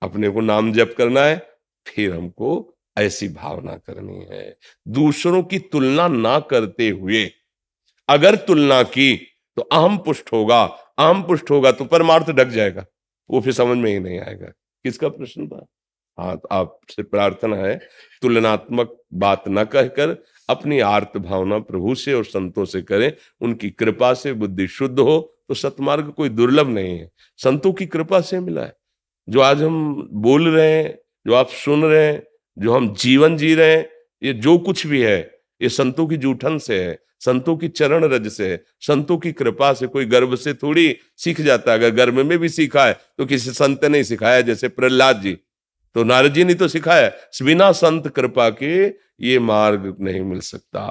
अपने को नाम जप करना है, फिर हमको ऐसी भावना करनी है, दूसरों की तुलना ना करते हुए। अगर तुलना की तो अहम पुष्ट होगा, अहम पुष्ट होगा तो परमार्थ ढक जाएगा, वो फिर समझ में ही नहीं आएगा। किसका प्रश्न था? हाँ, तो आपसे प्रार्थना है तुलनात्मक बात न कहकर अपनी आर्त भावना प्रभु से और संतों से करें। उनकी कृपा से बुद्धि शुद्ध हो तो सतमार्ग कोई दुर्लभ नहीं है, संतों की कृपा से मिला है। जो आज हम बोल रहे हैं, जो आप सुन रहे हैं, जो हम जीवन जी रहे हैं, ये जो कुछ भी है ये संतों की जूठन से है, संतों की चरण रज से है, संतों की कृपा से। कोई गर्भ से थोड़ी सीख जाता है, अगर गर्भ में भी सीखा है तो किसी संत ने सिखाया, जैसे प्रहलाद जी, तो नारद जी ने तो सिखाया। बिना संत कृपा के ये मार्ग नहीं मिल सकता।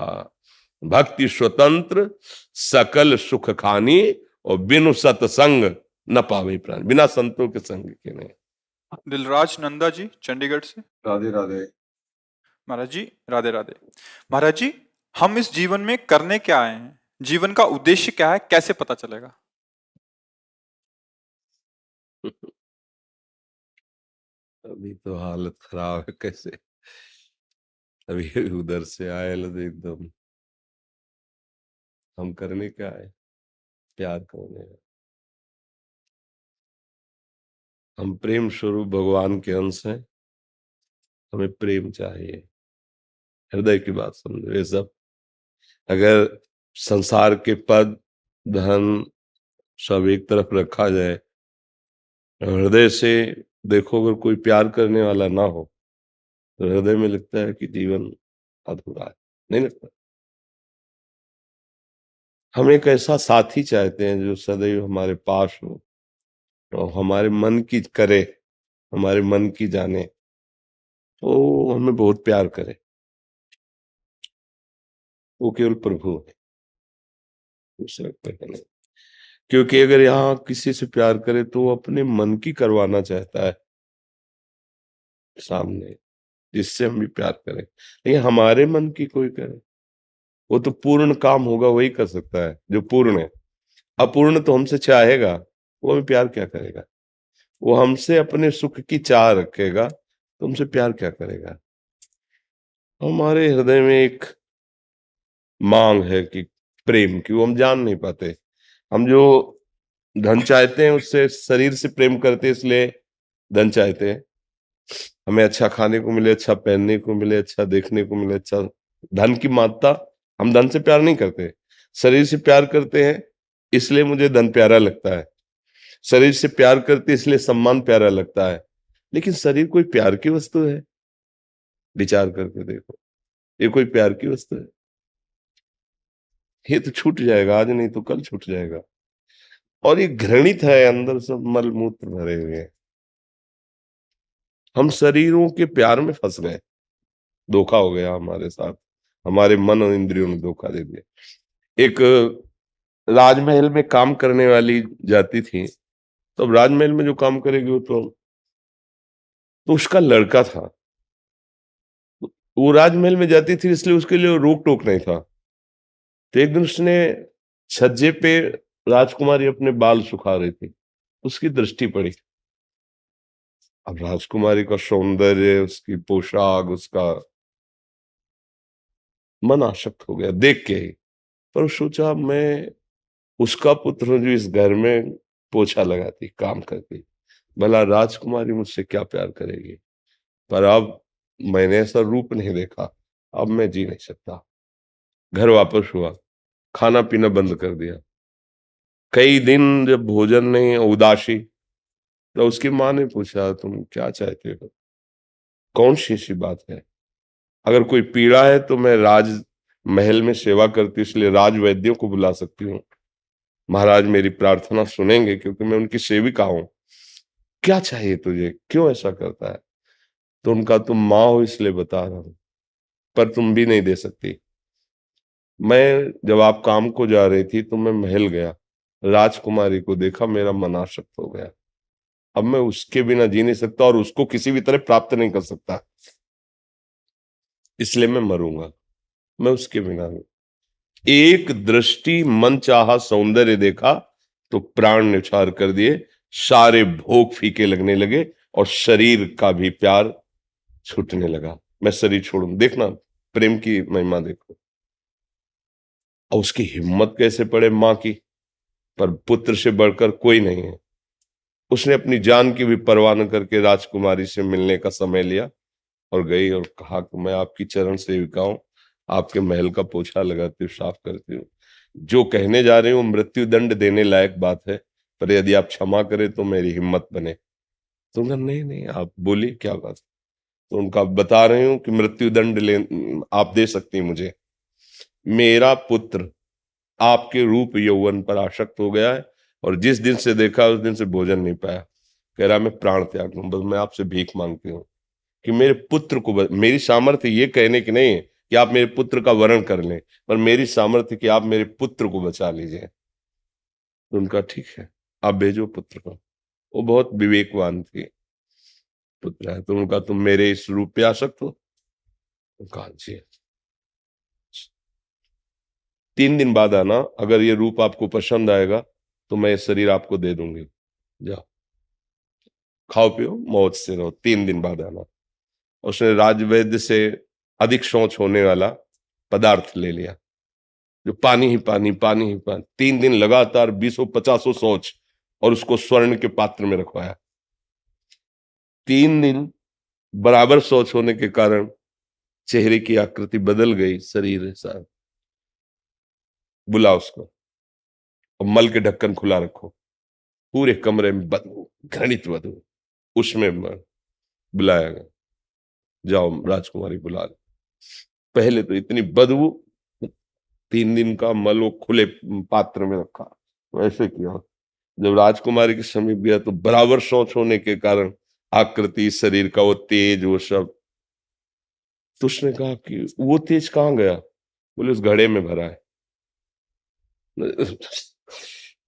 भक्ति स्वतंत्र सकल सुख खानी, और बिनु सत्संग न पावे प्राण। बिना संतों के संग के नहीं। दिलराज नंदा जी चंडीगढ़ से। राधे राधे। महाराज जी राधे राधे। महाराज जी, हम इस जीवन में करने क्या आए हैं? जीवन का उद्देश्य क्या है, कैसे पता चलेगा? अभी तो हालत खराब है, कैसे अभी उधर से आए तो एकदम। हम करने क्या है? प्यार करने हैं। हम प्रेम स्वरूप भगवान के अंश हैं, हमें प्रेम चाहिए। हृदय की बात समझो। ये सब अगर संसार के पद धन सब एक तरफ रखा जाए, हृदय से देखो, अगर कोई प्यार करने वाला ना हो तो हृदय में लगता है कि जीवन अधूरा है, नहीं लगता? हम एक ऐसा साथी चाहते हैं जो सदैव हमारे पास हो और हमारे मन की करे, हमारे मन की जाने, तो हमें बहुत प्यार करे। वो केवल प्रभु है, दूसरा कोई नहीं। क्योंकि अगर यहाँ किसी से प्यार करे तो वो अपने मन की करवाना चाहता है सामने, जिससे हम भी प्यार करें। लेकिन हमारे मन की कोई करे, वो तो पूर्ण काम होगा वही कर सकता है जो पूर्ण है। अपूर्ण तो हमसे चाहेगा, वो हमें प्यार क्या करेगा? वो हमसे अपने सुख की चाह रखेगा तो हमसे प्यार क्या करेगा? हमारे हृदय में एक मांग है कि प्रेम की, वो हम जान नहीं पाते। हम जो धन चाहते हैं उससे शरीर से प्रेम करते हैं, इसलिए धन चाहते हैं। हमें अच्छा खाने को मिले, अच्छा पहनने को मिले, अच्छा देखने को मिले, अच्छा धन की मात्रा। हम धन से प्यार नहीं करते, शरीर से प्यार करते हैं, इसलिए मुझे धन प्यारा लगता है। शरीर से प्यार करते इसलिए सम्मान प्यारा लगता है। लेकिन शरीर कोई प्यार की वस्तु है? विचार करके देखो, ये कोई प्यार की वस्तु है? ये तो छूट जाएगा, आज नहीं तो कल छूट जाएगा। और ये घृणित है, अंदर सब मल मूत्र भरे हुए हैं। हम शरीरों के प्यार में फंस गए, धोखा हो गया हमारे साथ, हमारे मन और इंद्रियों ने धोखा दे दिया। एक राजमहल में काम करने वाली जाती थी, तो अब राजमहल में जो काम करेगी वो तो उसका लड़का था। वो राजमहल में जाती थी इसलिए उसके लिए रोक टोक नहीं था। तो एक दिन उसने छज्जे पे राजकुमारी अपने बाल सुखा रही थी, उसकी दृष्टि पड़ी। अब राजकुमारी का सौंदर्य, उसकी पोशाक, उसका मन आसक्त हो गया देख के ही। पर सोचा मैं उसका पुत्र हूं जो इस घर में पोछा लगाती, काम करती, भला राजकुमारी मुझसे क्या प्यार करेगी। पर अब मैंने ऐसा रूप नहीं देखा, अब मैं जी नहीं सकता। घर वापस हुआ, खाना पीना बंद कर दिया। कई दिन जब भोजन नहीं, उदासी, तो उसकी माँ ने पूछा तुम क्या चाहते हो, कौन सी ऐसी बात है? अगर कोई पीड़ा है तो मैं राज महल में सेवा करती हूँ, इसलिए राज वैद्यों को बुला सकती हूँ। महाराज मेरी प्रार्थना सुनेंगे क्योंकि मैं उनकी सेविका हूं। क्या चाहिए तुझे, क्यों ऐसा करता है? तो उनका तुम माँ हो इसलिए बता रहा हूं, पर तुम भी नहीं दे सकती। मैं जब आप काम को जा रही थी तो मैं महल गया, राजकुमारी को देखा, मेरा मन आसक्त हो गया। अब मैं उसके बिना जी नहीं सकता और उसको किसी भी तरह प्राप्त नहीं कर सकता। इसलिए मैं मरूंगा, मैं उसके बिना नहीं। एक दृष्टि मन चाहा सौंदर्य देखा तो प्राण न्यौछावर कर दिए, सारे भोग फीके लगने लगे और शरीर का भी प्यार छूटने लगा। मैं शरीर छोड़ूं, देखना प्रेम की महिमा देखो। और उसकी हिम्मत कैसे पड़े मां की, पर पुत्र से बढ़कर कोई नहीं है। उसने अपनी जान की भी परवाह न करके राजकुमारी से मिलने का समय लिया और गई और कहा कि मैं आपकी चरण सेविका हूं, आपके महल का पोछा लगाती हूँ, साफ करती हूँ। जो कहने जा रही हूँ मृत्यु दंड देने लायक बात है, पर यदि आप क्षमा करें तो मेरी हिम्मत बने। तो उन्होंने नहीं नहीं, आप बोलिए क्या बात। तो उनका बता रही हूँ कि मृत्यु दंड ले आप दे सकती हैं मुझे। मेरा पुत्र आपके रूप यौवन पर आसक्त हो गया है और जिस दिन से देखा उस दिन से भोजन नहीं पाया। कह रहा मैं प्राण त्याग लूं, बस मैं आपसे भीख मांगती हूँ कि मेरे पुत्र को मेरी सामर्थ्य ये कहने की नहीं है कि आप मेरे पुत्र का वरण कर लें, पर मेरी सामर्थ्य कि आप मेरे पुत्र को बचा लीजिए। तो उनका ठीक है, आप भेजो पुत्र को। वो बहुत विवेकवान थी, पुत्र है। तो उनका तुम मेरे इस रूप पे आसक्त हो? कहा जी। 3 दिन बाद आना, अगर ये रूप आपको पसंद आएगा तो मैं ये शरीर आपको दे दूंगी। जाओ खाओ पियो मौज से रहो, 3 दिन बाद आना। उसने राजवैद्य से अधिक शौच होने वाला पदार्थ ले लिया, जो पानी ही पानी, पानी ही पानी। 3 दिन लगातार 20-50 शौच, और उसको स्वर्ण के पात्र में रखवाया। 3 दिन बराबर शौच होने के कारण चेहरे की आकृति बदल गई, शरीर सारा। बुला उसको और मल के ढक्कन खुला रखो, पूरे कमरे में बदबू, घृणित बदबू। उसमें बुलाया गया, जाओ राजकुमारी बुला ले। पहले तो इतनी बदबू, 3 दिन का मल वो खुले पात्र में रखा, वैसे किया। जब राजकुमारी के समीप गया तो बराबर शौच होने के कारण आकृति, शरीर का वो तेज, वो सब। तो उसने कहा कि वो तेज कहाँ गया? बोले उस घड़े में भरा है।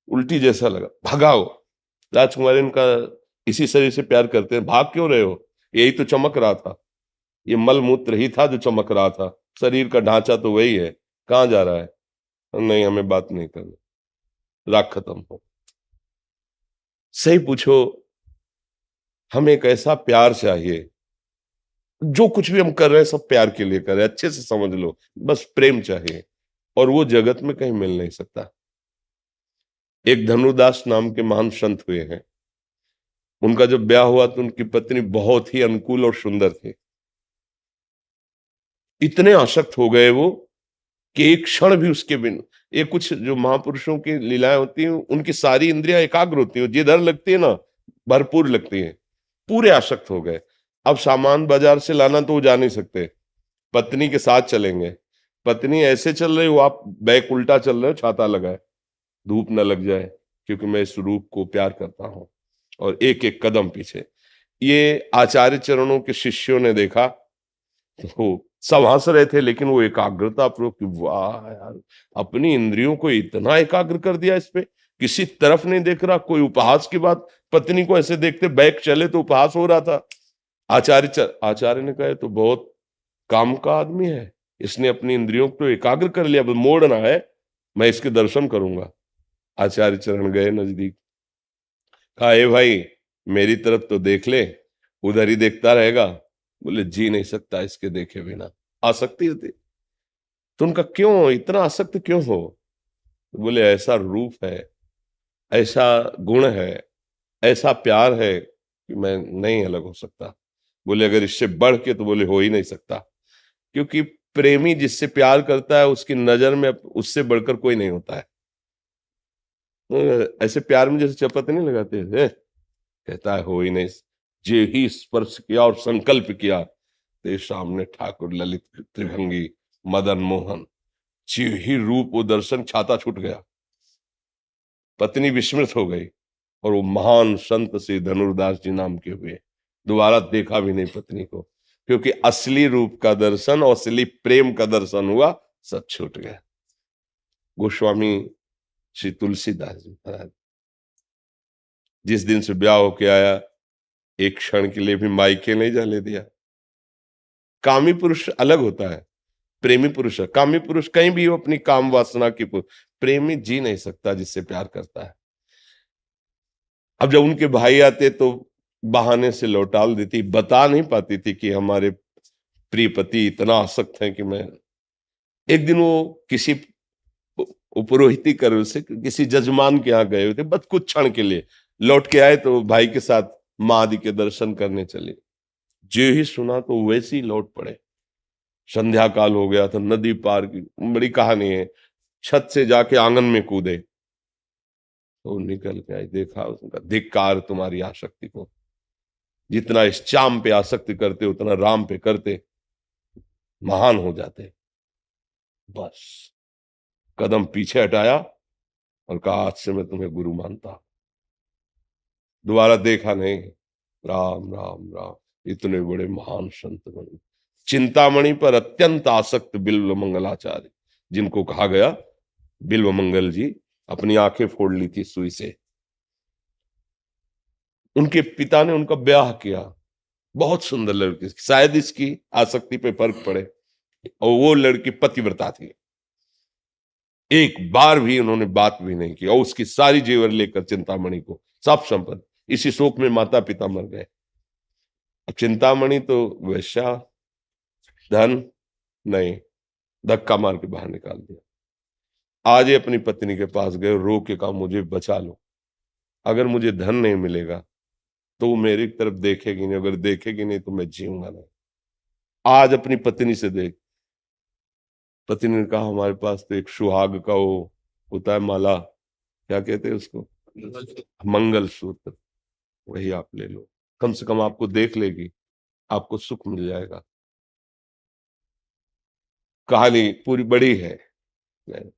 उल्टी जैसा लगा, भगाओ। राजकुमारी ने कहा इसी शरीर से प्यार करते हैं, भाग क्यों रहे हो? यही तो चमक रहा था, ये मल मूत्र ही था जो चमक रहा था, शरीर का ढांचा तो वही है, कहाँ जा रहा है? नहीं हमें बात नहीं करनी, राग खत्म हो। सही पूछो, हमें एक ऐसा प्यार चाहिए, जो कुछ भी हम कर रहे हैं सब प्यार के लिए कर रहे हैं, अच्छे से समझ लो, बस प्रेम चाहिए, और वो जगत में कहीं मिल नहीं सकता। एक धनुदास नाम के महान संत हुए हैं, उनका जब ब्याह हुआ तो उनकी पत्नी बहुत ही अनुकूल और सुंदर थी। इतने आसक्त हो गए वो कि एक क्षण भी उसके बिन, ये कुछ जो महापुरुषों की लीलाएं होती हैं, उनकी सारी इंद्रियां एकाग्र होती हैं, जिधर लगती है ना भरपूर लगती है। पूरे आसक्त हो गए। अब सामान बाजार से लाना तो वो जा नहीं सकते, पत्नी के साथ चलेंगे। पत्नी ऐसे चल रही हो, आप बैक उल्टा चल रहे हो, छाता लगाए, धूप न लग जाए, क्योंकि मैं इस रूप को प्यार करता हूं। और एक एक कदम पीछे। ये आचार्य चरणों के शिष्यों ने देखा तो सब हंस रहे थे, लेकिन वो एकाग्रता पूर्वक, वाह यार, अपनी इंद्रियों को इतना एकाग्र कर दिया इस पे, किसी तरफ नहीं देख रहा। कोई उपहास की बात, पत्नी को ऐसे देखते बैक चले तो उपहास हो रहा था। आचार्य ने कहा तो बहुत काम का आदमी है, इसने अपनी इंद्रियों को एकाग्र कर लिया, बस मोड़ना है, मैं इसके दर्शन करूंगा। आचार्य चरण गए नजदीक, कहा ए भाई मेरी तरफ तो देख ले, उधर ही देखता रहेगा? बोले जी नहीं सकता इसके देखे बिना। आसक्ति होती तो उनका, क्यों इतना आसक्त क्यों हो? बोले ऐसा रूप है, ऐसा गुण है, ऐसा प्यार है कि मैं नहीं अलग हो सकता। बोले अगर इससे बढ़ के, तो बोले हो ही नहीं सकता, क्योंकि प्रेमी जिससे प्यार करता है उसकी नजर में उससे बढ़कर कोई नहीं होता है। ऐसे प्यार में जैसे चपत नहीं लगाते हैं, कहता है हो ही नहीं। जे ही स्पर्श किया और संकल्प किया, तेरे सामने ठाकुर ललित त्रिभंगी मदन मोहन, जे ही रूप वो दर्शन, छाता छूट गया। पत्नी विस्मृत हो गई, और वो महान संत श्री धनुर्दास जी नाम के हुए। दोबारा देखा भी नहीं पत्नी को, क्योंकि असली रूप का दर्शन और असली प्रेम का दर्शन हुआ, सब छूट गया। गोस्वामी श्री तुलसीदास जी महाराज जिस दिन से ब्याह होके आया, एक क्षण के लिए भी मायके नहीं जाने दिया। कामी पुरुष अलग होता है, प्रेमी पुरुष है। कामी पुरुष कहीं भी हो अपनी काम वासना की प्रेमी जी नहीं सकता जिससे प्यार करता है। अब जब उनके भाई आते तो बहाने से लौटाल देती, बता नहीं पाती थी कि हमारे प्रिय पति इतना आसक्त हैं कि मैं। एक दिन वो किसी पुरोहिती कर से किसी जजमान के यहाँ गए हुए थे, बस कुछ क्षण के लिए लौट के आए तो भाई के साथ माँ आदि के दर्शन करने चले। जो ही सुना तो वैसे ही लौट पड़े। संध्या काल हो गया था, नदी पार की बड़ी कहानी है। छत से जाके आंगन में कूदे तो निकल के आई, देखा उसका धिक्कार तुम्हारी आसक्ति को, जितना इस चाम पे आसक्ति करते उतना राम पे करते महान हो जाते। बस कदम पीछे हटाया और कहा आज से मैं तुम्हें गुरु मानता। दोबारा देखा नहीं। राम राम राम, इतने बड़े महान संत बने। चिंतामणि पर अत्यंत आसक्त बिल्व मंगलाचार्य, जिनको कहा गया बिल्व मंगल जी अपनी आंखें फोड़ ली थी सुई से। उनके पिता ने उनका ब्याह किया, बहुत सुंदर लड़की, शायद इसकी आसक्ति पे फर्क पड़े, और वो लड़की पतिव्रता थी। एक बार भी उन्होंने बात भी नहीं की, और उसकी सारी जेवर लेकर चिंतामणि को सब संपत्ति, इसी शोक में माता पिता मर गए। अब चिंतामणि तो वैश्या, धन नहीं, धक्का मार के बाहर निकाल दिया। आज ये अपनी पत्नी के पास गए, रो के कहा मुझे बचा लो, अगर मुझे धन नहीं मिलेगा तो वो मेरी तरफ देखेगी नहीं, अगर देखेगी नहीं तो मैं जीऊंगा नहीं। आज अपनी पत्नी से देख। पत्नी ने कहा हमारे पास तो एक सुहाग का वो होता है माला, क्या कहते हैं उसको, मंगल सूत्र, वही आप ले लो, कम से कम आपको देख लेगी, आपको सुख मिल जाएगा। कहानी पूरी बड़ी है।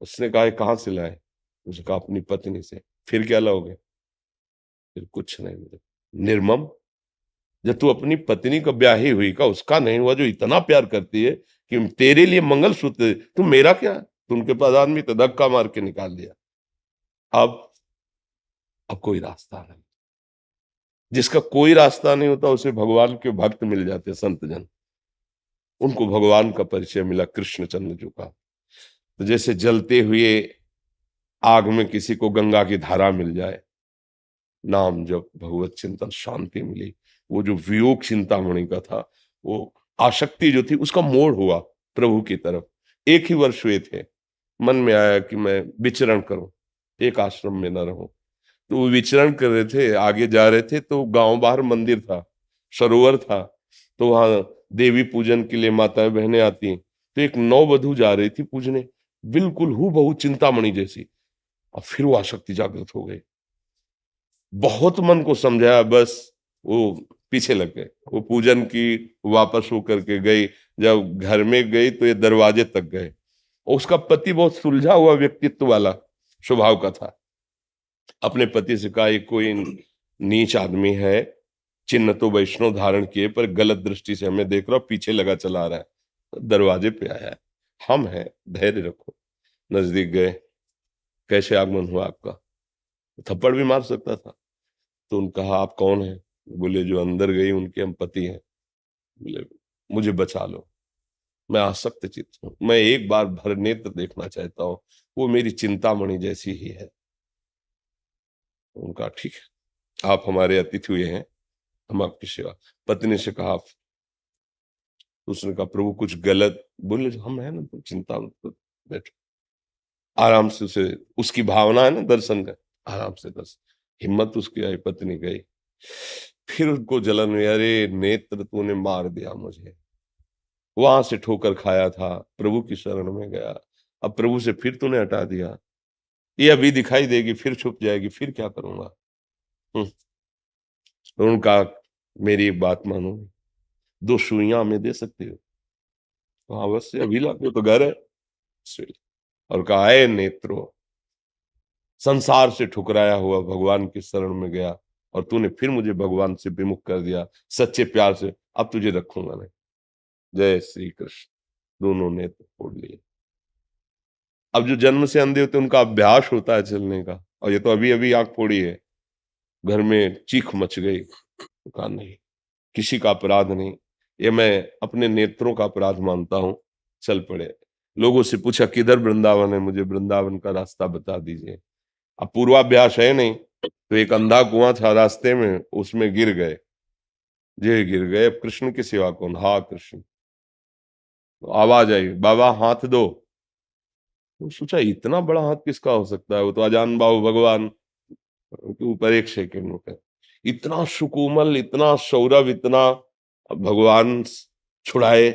उसने कहा कहां से लाए, उसने कहा अपनी पत्नी से। फिर क्या लाओगे, फिर कुछ नहीं मिले। निर्मम, जब तू अपनी पत्नी का ब्याह ही हुई का, उसका नहीं हुआ, जो इतना प्यार करती है कि तेरे लिए मंगल सूत्र, तू मेरा क्या, तू उनके पास आदमी तो धक्का मार के निकाल दिया। अब कोई रास्ता नहीं। जिसका कोई रास्ता नहीं होता उसे भगवान के भक्त मिल जाते, संत जन। उनको भगवान का परिचय मिला कृष्णचंद्र जी का। तो जैसे जलते हुए आग में किसी को गंगा की धारा मिल जाए, नाम जब भगवत चिंतन, शांति मिली। वो जो वियोग चिंतामणि का था, वो आसक्ति जो थी उसका मोड़ हुआ प्रभु की तरफ। एक ही वर्ष हुए थे, मन में आया कि मैं विचरण करूं, एक आश्रम में न रहूं। तो वो विचरण कर रहे थे, आगे जा रहे थे तो गांव बाहर मंदिर था, सरोवर था, तो वहां देवी पूजन के लिए माताएं बहनें आती। तो एक नववधू जा रही थी पूजने, बिल्कुल हूबहू चिंतामणि जैसी। और फिर वो आसक्ति जागृत हो गई। बहुत मन को समझाया, बस वो पीछे लग गए। वो पूजन की वापस हो करके गई, जब घर में गई तो ये दरवाजे तक गए। और उसका पति बहुत सुलझा हुआ व्यक्तित्व वाला स्वभाव का था। अपने पति से कहा, ये कोई नीच आदमी है, चिन्ह तो वैष्णव धारण किए पर गलत दृष्टि से हमें देख रहा, पीछे लगा चला रहा है। दरवाजे पे आया है, हम हैं, धैर्य रखो। नजदीक गए, कैसे आगमन हुआ आपका, थप्पड़ भी मार सकता था। तो उन्होंने कहा आप कौन हैं, बोले जो अंदर गई उनके हम पति हैं। बोले मुझे बचा लो, मैं आसक्त चित्त हूं, मैं एक बार भर नेत्र देखना चाहता हूं, वो मेरी चिंतामणि जैसी ही है। उनका ठीक है, आप हमारे अतिथि हुए हैं, हम आपकी सेवा। पत्नी से कहा, उसने कहा प्रभु कुछ गलत, बोले हम है ना, तो चिंता मत, बैठो आराम से। उसे उसकी भावना है ना दर्शन का, आराम से दर्शन। हिम्मत उसकी आई, पत्नी गई। फिर उनको जलन हुई, अरे नेत्र तूने मार दिया मुझे, वहां से ठोकर खाया था, प्रभु की शरण में गया, अब प्रभु से फिर तूने हटा दिया, ये अभी दिखाई देगी फिर छुप जाएगी, फिर क्या करूंगा। तो उनका मेरी एक बात मानो, 2 सुइयां हमें दे सकते हो। तो अवश्य, अभी लाके तो घर है। और कहा आए नेत्रो, संसार से ठुकराया हुआ भगवान की शरण में गया, और तूने फिर मुझे भगवान से विमुख कर दिया सच्चे प्यार से, अब तुझे रखूंगा नहीं। जय श्री कृष्ण। दोनों नेत्र फोड़ लिए। अब जो जन्म से अंधे होते उनका अभ्यास होता है चलने का, और ये तो अभी अभी आंख फोड़ी है। घर में चीख मच गई। कहा नहीं, किसी का अपराध नहीं, ये मैं अपने नेत्रों का अपराध मानता हूं। चल पड़े, लोगों से पूछा किधर वृंदावन है, मुझे वृंदावन का रास्ता बता दीजिए। अब पूर्वाभ्यास है नहीं, तो एक अंधा कुआं था रास्ते में, उसमें गिर गए। गिर गए, अब कृष्ण की सेवा कौन? हा कृष्ण। तो आवाज आई, बाबा हाथ दो। तो सोचा इतना बड़ा हाथ किसका हो सकता है, वो तो अजान बाबू भगवान के ऊपर एक सेकंड में। इतना सुकोमल, इतना सौरभ, इतना भगवान छुड़ाए,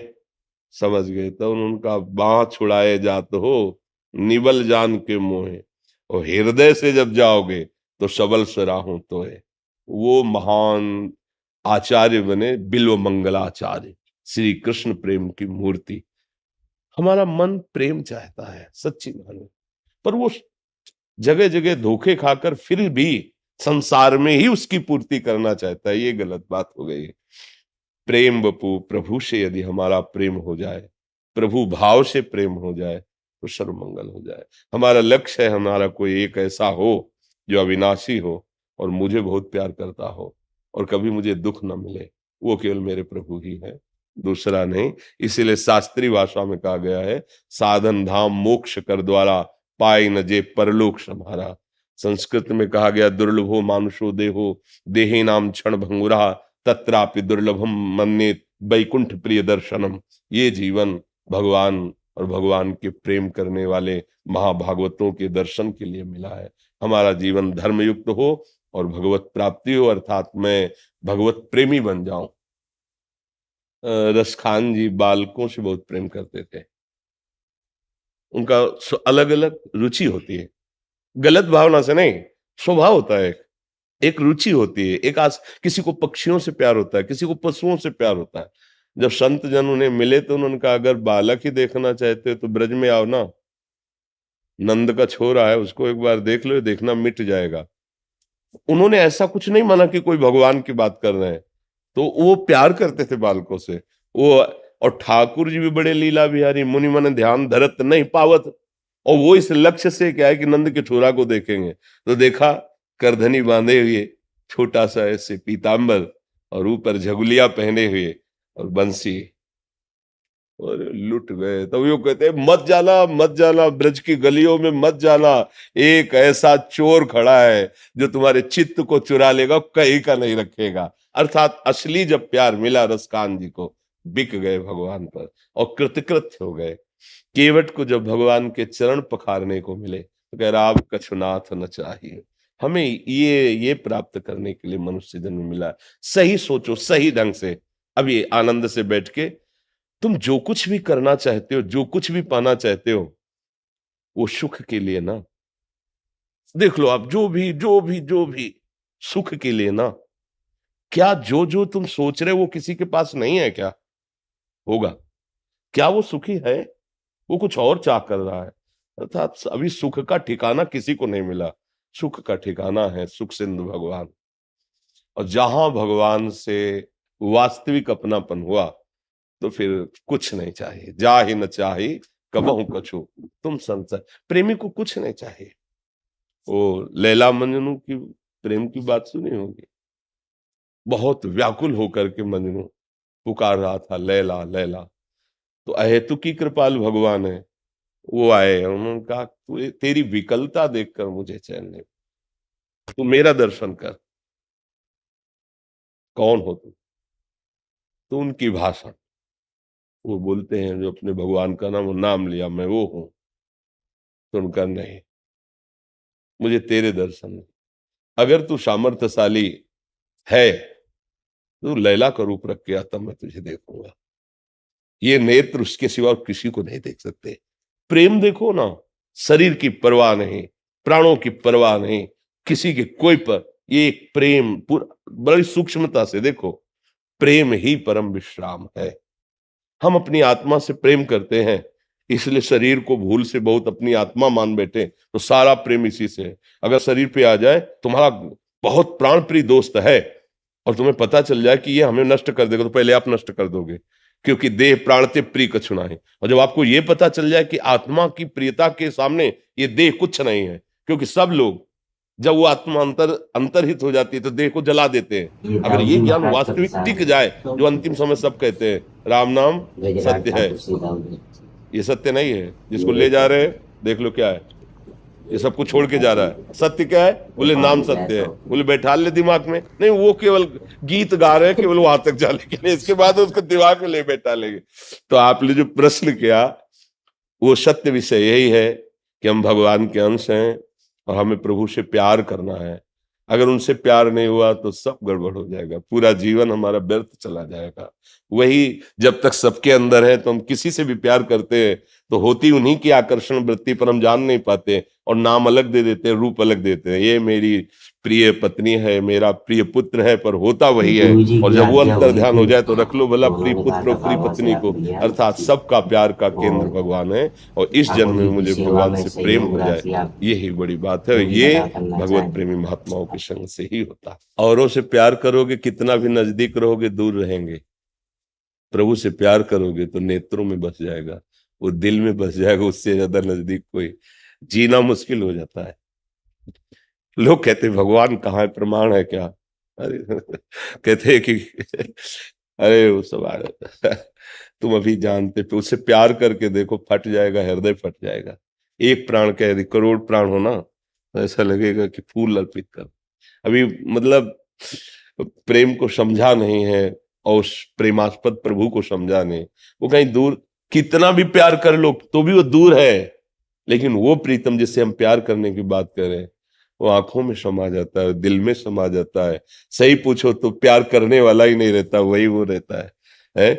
समझ गए। तो उनका बाह छुड़ाए जात हो, निबल जान के मोहे, और हृदय से जब जाओगे तो सबल सराहूं तो है। वो महान आचार्य बने, बिल्व मंगलाचार्य, श्री कृष्ण प्रेम की मूर्ति। हमारा मन प्रेम चाहता है, सच्ची मानो, पर वो जगह जगह धोखे खाकर फिर भी संसार में ही उसकी पूर्ति करना चाहता है। ये गलत बात हो गई। प्रेम बपू, प्रभु से यदि हमारा प्रेम हो जाए, प्रभु भाव से प्रेम हो जाए, तो सर्वमंगल हो जाए। हमारा लक्ष्य है, हमारा कोई एक ऐसा हो जो अविनाशी हो और मुझे बहुत प्यार करता हो और कभी मुझे दुख न मिले। वो केवल मेरे प्रभु ही है, दूसरा नहीं। इसीलिए शास्त्रीय भाषा में कहा गया है, साधन धाम मोक्ष कर द्वारा, पाई न जे परलोक सम्हारा। संस्कृत में कहा गया, दुर्लभो मानुषो देहो, देहे नाम क्षण भंगुरा, तत्रापि दुर्लभम मन्येत वैकुंठ प्रिय दर्शनम। ये जीवन भगवान और भगवान के प्रेम करने वाले महाभागवतों के दर्शन के लिए मिला है। हमारा जीवन धर्मयुक्त हो और भगवत प्राप्ति हो, अर्थात मैं भगवत प्रेमी बन जाऊं। रसखान जी बालकों से बहुत प्रेम करते थे। उनका अलग अलग रुचि होती है, गलत भावना से नहीं, स्वभाव होता है। एक रुचि होती है, किसी को पक्षियों से प्यार होता है, किसी को पशुओं से प्यार होता है। जब संत जन उन्हें मिले तो उन्होंने कहा, अगर बालक ही देखना चाहते हो तो ब्रज में आओ ना, नंद का छोरा है, उसको एक बार देख लो, देखना मिट जाएगा। उन्होंने ऐसा कुछ नहीं माना कि कोई भगवान की बात कर रहे हैं, तो वो प्यार करते थे बालकों से। वो और ठाकुर जी भी बड़े लीला बिहारी, मुनि मन ध्यान धरत नहीं पावत, और वो इस लक्ष्य से क्या है कि नंद के छोरा को देखेंगे। तो देखा, करधनी बांधे हुए, छोटा सा ऐसे पीतांबर और ऊपर झगुलिया पहने हुए और बंसी, और लुट गए। तो वो कहते हैं, मत जाना मत जाना, ब्रज की गलियों में मत जाना, एक ऐसा चोर खड़ा है जो तुम्हारे चित्त को चुरा लेगा, कहीं का नहीं रखेगा। अर्थात असली जब प्यार मिला रसकान जी को, बिक गए भगवान पर और कृतकृत हो गए। केवट को जब भगवान के चरण पखारने को मिले तो कह रहा, अब कछुनाथ न चाहिए। हमें ये प्राप्त करने के लिए मनुष्य जन्म मिला। सही सोचो, सही ढंग से। अब ये आनंद से बैठ के तुम जो कुछ भी करना चाहते हो, जो कुछ भी पाना चाहते हो, वो सुख के लिए ना। देख लो आप, जो भी सुख के लिए ना। क्या जो तुम सोच रहे हो वो किसी के पास नहीं है क्या? होगा क्या? वो सुखी है? वो कुछ और चाह कर रहा है। अर्थात अभी सुख का ठिकाना किसी को नहीं मिला। सुख का ठिकाना है सुख सिंधु भगवान। और जहां भगवान से वास्तविक अपनापन हुआ तो फिर कुछ नहीं चाहिए। जा ही न चाही कबहू कछु तुम संसार। प्रेमी को कुछ नहीं चाहिए। वो लैला मजनू की प्रेम की बात सुनी होगी। बहुत व्याकुल होकर के मजनू पुकार रहा था, लैला लैला। तो अहेतुकी कृपाल भगवान है, वो आए, उन्होंने कहा, तेरी विकलता देखकर मुझे चैन नहीं, तू मेरा दर्शन कर। कौन हो तुम? तो उनकी भाषा, वो बोलते हैं जो अपने भगवान का नाम लिया, मैं वो हूं। तो उनका नहीं, मुझे तेरे दर्शन नहीं। अगर तू सामर्थ्यशाली है तो लैला का रूप रख के आता, मैं तुझे देखूंगा। ये नेत्र उसके सिवा किसी को नहीं देख सकते। प्रेम देखो ना, शरीर की परवाह नहीं, प्राणों की परवाह नहीं, किसी के कोई पर। ये एक प्रेम बड़ी सूक्ष्मता से देखो। प्रेम ही परम विश्राम है। हम अपनी आत्मा से प्रेम करते हैं, इसलिए शरीर को भूल से बहुत अपनी आत्मा मान बैठे, तो सारा प्रेम इसी से है। अगर शरीर पे आ जाए, तुम्हारा बहुत प्राण प्रिय दोस्त है और तुम्हें पता चल जाए कि ये हमें नष्ट कर देगा, तो पहले आप नष्ट कर दोगे, क्योंकि देह प्राण ते प्रिय कछु नहीं। और जब आपको ये पता चल जाए कि आत्मा की प्रियता के सामने ये देह कुछ नहीं है, क्योंकि सब लोग जब वो आत्मा अंतरहित हो जाती है तो देह को जला देते हैं। अगर ये ज्ञान वास्तविक टिक जाए, जो अंतिम समय सब कहते हैं राम नाम सत्य है, ये सत्य नहीं है। जिसको ले जा रहे हैं देख लो क्या है, ये सब कुछ छोड़ के जा रहा है। सत्य क्या है? बोले नाम सत्य है। बोले बैठा ले दिमाग में, नहीं वो केवल गीत गा रहे हैं केवल वहां तक जाने के लिए, इसके बाद उसको दिमाग में ले बैठा लेंगे। तो आपने जो प्रश्न किया वो सत्य विषय यही है कि हम भगवान के अंश हैं और हमें प्रभु से प्यार करना है। अगर उनसे प्यार नहीं हुआ तो सब गड़बड़ हो जाएगा, पूरा जीवन हमारा व्यर्थ चला जाएगा। वही जब तक सबके अंदर है तो हम किसी से भी प्यार करते हैं तो होती उन्हीं की आकर्षण वृत्ति पर हम जान नहीं पाते और नाम अलग दे देते हैं, रूप अलग देते हैं। ये मेरी प्रिय पत्नी है, मेरा प्रिय पुत्र है, पर होता वही है। और जब वो अंतर ध्यान हो जाए तो रख लो भला प्रिय पुत्र और प्रिय पत्नी को, अर्थात सबका प्यार का केंद्र भगवान है। और इस जन्म में मुझे भगवान से प्रेम हो जाए, यही बड़ी बात है। ये भगवत प्रेमी महात्माओं के संग से ही होता है। औरों से प्यार करोगे कितना भी नजदीक रहोगे दूर रहेंगे, प्रभु से प्यार करोगे तो नेत्रों में बस जाएगा, वो दिल में बस जाएगा। उससे ज्यादा नजदीक कोई जीना मुश्किल हो जाता है। लोग कहते हैं भगवान कहाँ है, प्रमाण है क्या? अरे कहते हैं कि अरे वो सब तुम अभी जानते पे, उससे प्यार करके देखो फट जाएगा, हृदय फट जाएगा। एक प्राण कह दी, करोड़ प्राण हो ना तो ऐसा लगेगा कि फूल अर्पित कर। अभी मतलब प्रेम को समझा नहीं है और उस प्रेमास्पद प्रभु को समझा नहीं। वो कहीं दूर कितना भी प्यार कर लो तो भी वो दूर है, लेकिन वो प्रीतम जिससे हम प्यार करने की बात करें वो आंखों में समा जाता है, दिल में समा जाता है। सही पूछो तो प्यार करने वाला ही नहीं रहता, वही वो रहता है।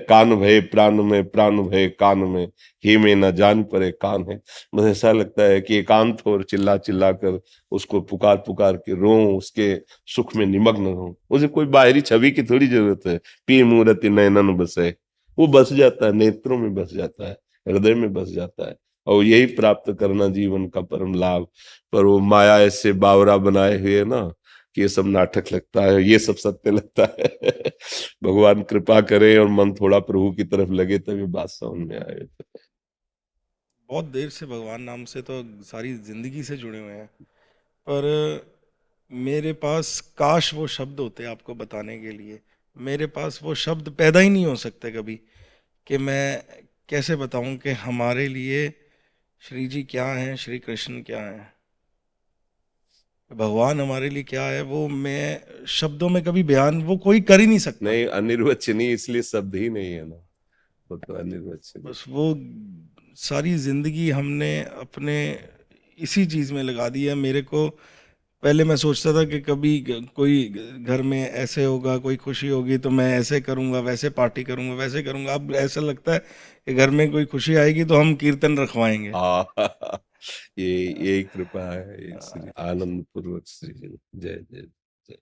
कान भय प्राण में, प्राण भय कान में, ही में न जान पड़े कान है। मुझे ऐसा लगता है कि एकांत हो और चिल्ला चिल्ला कर उसको पुकार पुकार के रो, उसके सुख में निमग्न हो। उसे कोई बाहरी छवि की थोड़ी जरूरत है। पी मूर्ति नयनन बसे, वो बस जाता है, नेत्रों में बस जाता है, हृदय में बस जाता है। और यही प्राप्त करना जीवन का परम लाभ। पर वो माया ऐसे बावरा बनाए हुए ना कि ये सब नाटक लगता है, ये सब सत्य लगता है। भगवान कृपा करे और मन थोड़ा प्रभु की तरफ लगे तभी बात समझ में आए। बहुत देर से भगवान नाम से तो सारी जिंदगी से जुड़े हुए हैं, पर मेरे पास काश वो शब्द होते आपको बताने के लिए। मेरे पास वो शब्द पैदा ही नहीं हो सकते कभी कि मैं कैसे बताऊं कि हमारे लिए श्री जी क्या हैं, श्री कृष्ण क्या हैं, भगवान हमारे लिए क्या है। वो मैं शब्दों में कभी बयान वो कोई कर ही नहीं सकता। नहीं, अनिर्वचनीय इसलिए शब्द ही नहीं है ना, वो तो अनिर्वचनीय। बस वो सारी जिंदगी हमने अपने इसी चीज में लगा दी है। मेरे को पहले मैं सोचता था कि कभी कोई घर में ऐसे होगा, कोई खुशी होगी तो मैं ऐसे करूंगा, वैसे पार्टी करूंगा, वैसे करूंगा। अब ऐसा लगता है कि घर में कोई खुशी आएगी तो हम कीर्तन रखवाएंगे। ये यही कृपा है, ये श्री आनंद पूर्वक श्री जी। जय जय जय।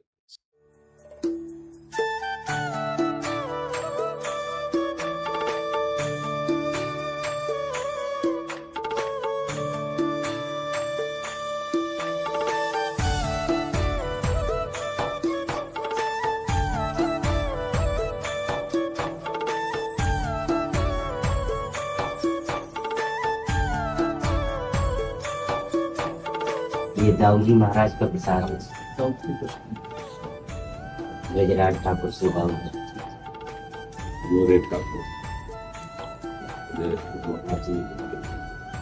ये दाऊजी महाराज का प्रसाद है। गजराज ठाकुर से दाऊजी गोरे ठाकुर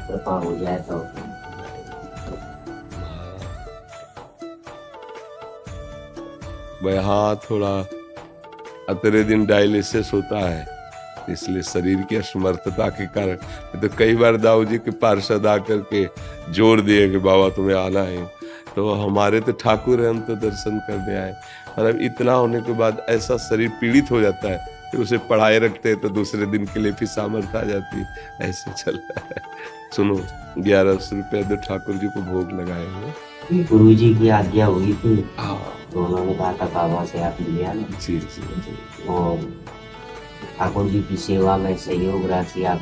कृपा हो जाए तो भाई। हाँ, थोड़ा अतरे दिन डायलिसिस होता है इसलिए शरीर की असमर्थता के कारण। तो कई बार दाऊ जी के पार्षद आकर के जोर दिए कि बाबा तुम्हें आना है, तो हमारे तो ठाकुर हैं, हम तो दर्शन करने आए। और अब इतना होने के बाद ऐसा शरीर पीड़ित हो जाता है, फिर उसे पढ़ाए रखते हैं तो दूसरे दिन के लिए फिर सामर्थ्य आ जाती है। ऐसे चल रहा है। सुनो, 1100 रुपये दो, ठाकुर जी को भोग लगाए हैं। गुरु जी की आज्ञा हुई थी तो उन्होंने कहा था बाबा से आप लिया ना। जी जी। और ठाकुर जी की सेवा में सहयोग राशि आप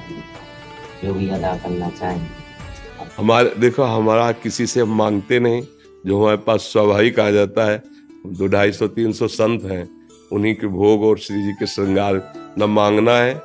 जो भी अदा करना चाहें। हमारे देखो, हमारा किसी से हम मांगते नहीं, जो हमारे पास स्वाभाविक आ जाता है। 200-250-300 संत हैं, उन्हीं के भोग और श्री जी के श्रृंगार। न मांगना है,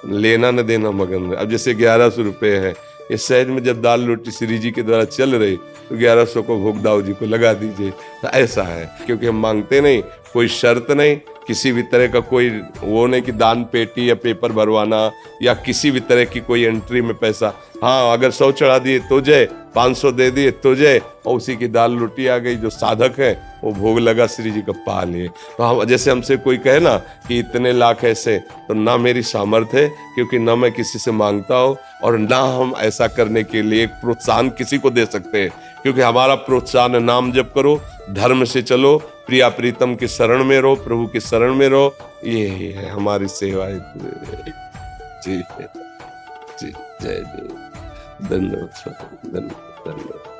लेना न देना मगन। अब जैसे 1100 रुपये है, इस सहज में जब दाल रोटी श्री जी के द्वारा चल रही तो 1100 को भोग दाऊ जी को लगा दीजिए। तो ऐसा है, क्योंकि हम मांगते नहीं, कोई शर्त नहीं, किसी भी तरह का कोई वो नहीं कि दान पेटी या पेपर भरवाना या किसी भी तरह की कोई एंट्री में पैसा। हाँ, अगर 100 चढ़ा दिए तो जय, 500 दे दिए तो जय, और उसी की दाल रोटी आ गई। जो साधक है वो भोग लगा श्री जी का पा लिए। तो हम जैसे हमसे कोई कहे ना कि इतने लाख ऐसे, तो ना मेरी सामर्थ्य है, क्योंकि ना मैं किसी से मांगता हूँ और ना हम ऐसा करने के लिए प्रोत्साहन किसी को दे सकते हैं, क्योंकि हमारा प्रोत्साहन है नाम जप करो, धर्म से चलो, प्रिया प्रीतम की शरण में रहो, प्रभु की शरण में रहो। यही है हमारी सेवा। जी जी, जय देव, धन्यवाद, धन्यवाद।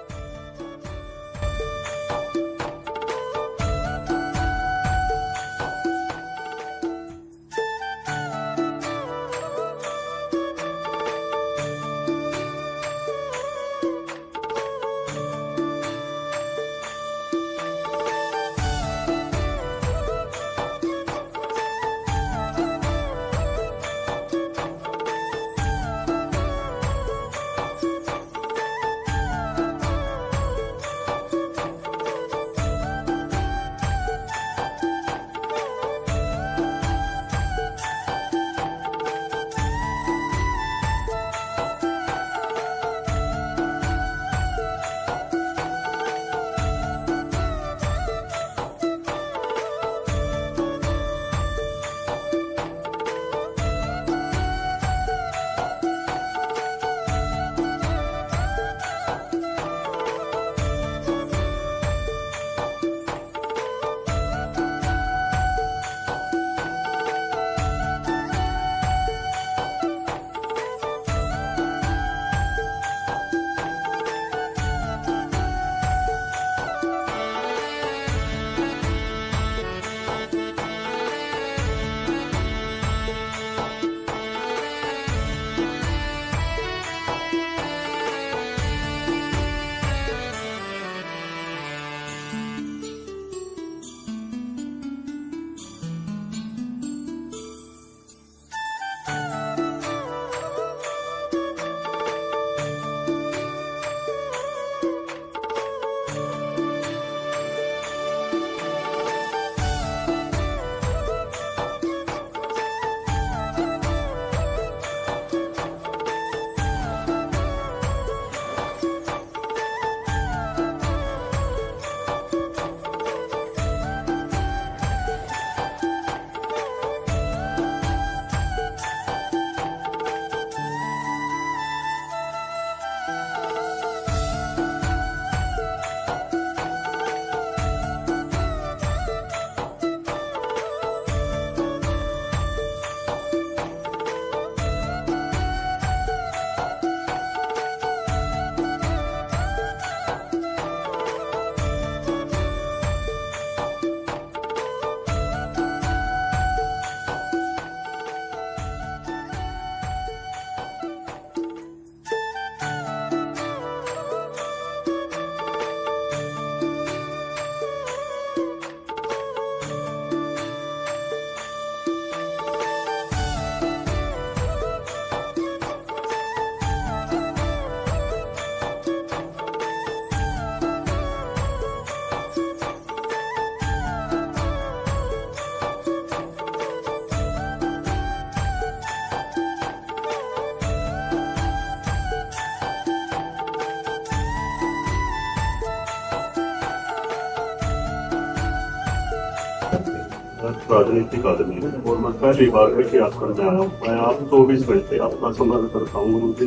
राजनीतिक आदमी है और मैं पहली बार में प्रयास करने आया हूँ। मैं आप 24 घंटे आपका समर्थन करता हूँ गुरु जी।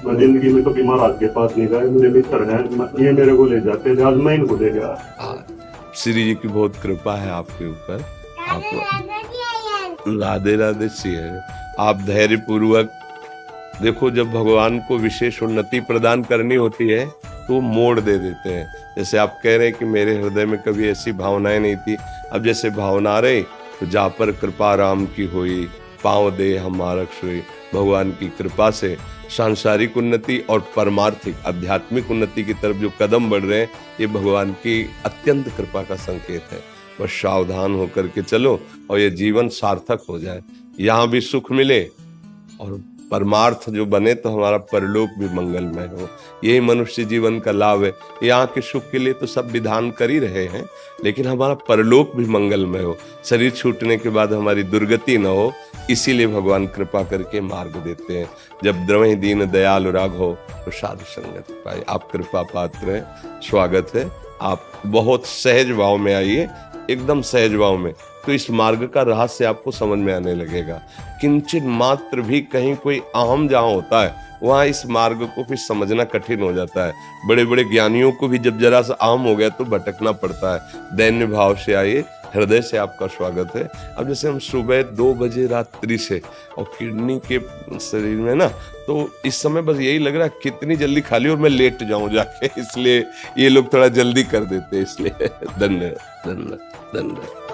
मैं जिंदगी में कभी महाराज के पास नहीं गया, मेरे मित्र हैं, ये मेरे को ले जाते थे, आज मैं इनको ले गया। श्री जी की बहुत कृपा है आपके ऊपर। राधे राधे सी है। आप धैर्य पूर्वक देखो, जब भगवान को विशेष उन्नति प्रदान करनी होती है तो मोड़ दे देते हैं। जैसे आप कह रहे हैं कि मेरे हृदय में कभी ऐसी भावनाएं नहीं थी, अब जैसे भावना आ रही तो जा पर कृपा राम की हुई, पाँव दे हमारा सोई। भगवान की कृपा से सांसारिक उन्नति और परमार्थिक आध्यात्मिक उन्नति की तरफ जो कदम बढ़ रहे हैं, ये भगवान की अत्यंत कृपा का संकेत है। बस सावधान होकर के चलो और ये जीवन सार्थक हो जाए, यहाँ भी सुख मिले और परमार्थ जो बने तो हमारा परलोक भी मंगलमय हो। यही मनुष्य जीवन का लाभ है। यहाँ के सुख के लिए तो सब विधान कर ही रहे हैं, लेकिन हमारा परलोक भी मंगलमय हो, शरीर छूटने के बाद हमारी दुर्गति न हो, इसीलिए भगवान कृपा करके मार्ग देते हैं। जब द्रवहि दीन दयालु राघो तो साधु संगत पाए। आप कृपा पात्र हैं, स्वागत है। आप बहुत सहज भाव में आइए, एकदम सहज भाव में, तो इस मार्ग का रहस्य आपको समझ में आने लगेगा। किंचित मात्र भी कहीं कोई अहम जहाँ होता है वहाँ इस मार्ग को फिर समझना कठिन हो जाता है। बड़े बड़े ज्ञानियों को भी जब जरा सा अहम हो गया तो भटकना पड़ता है। दैन्य भाव से आइए, हृदय से आपका स्वागत है। अब जैसे हम सुबह 2 बजे रात्रि से, और किडनी के शरीर में ना, तो इस समय बस यही लग रहा है कितनी जल्दी खाली और मैं लेट जाऊं जाके, इसलिए ये लोग थोड़ा जल्दी कर देते हैं, इसलिए धन्यवाद धन्यवाद धन्यवाद।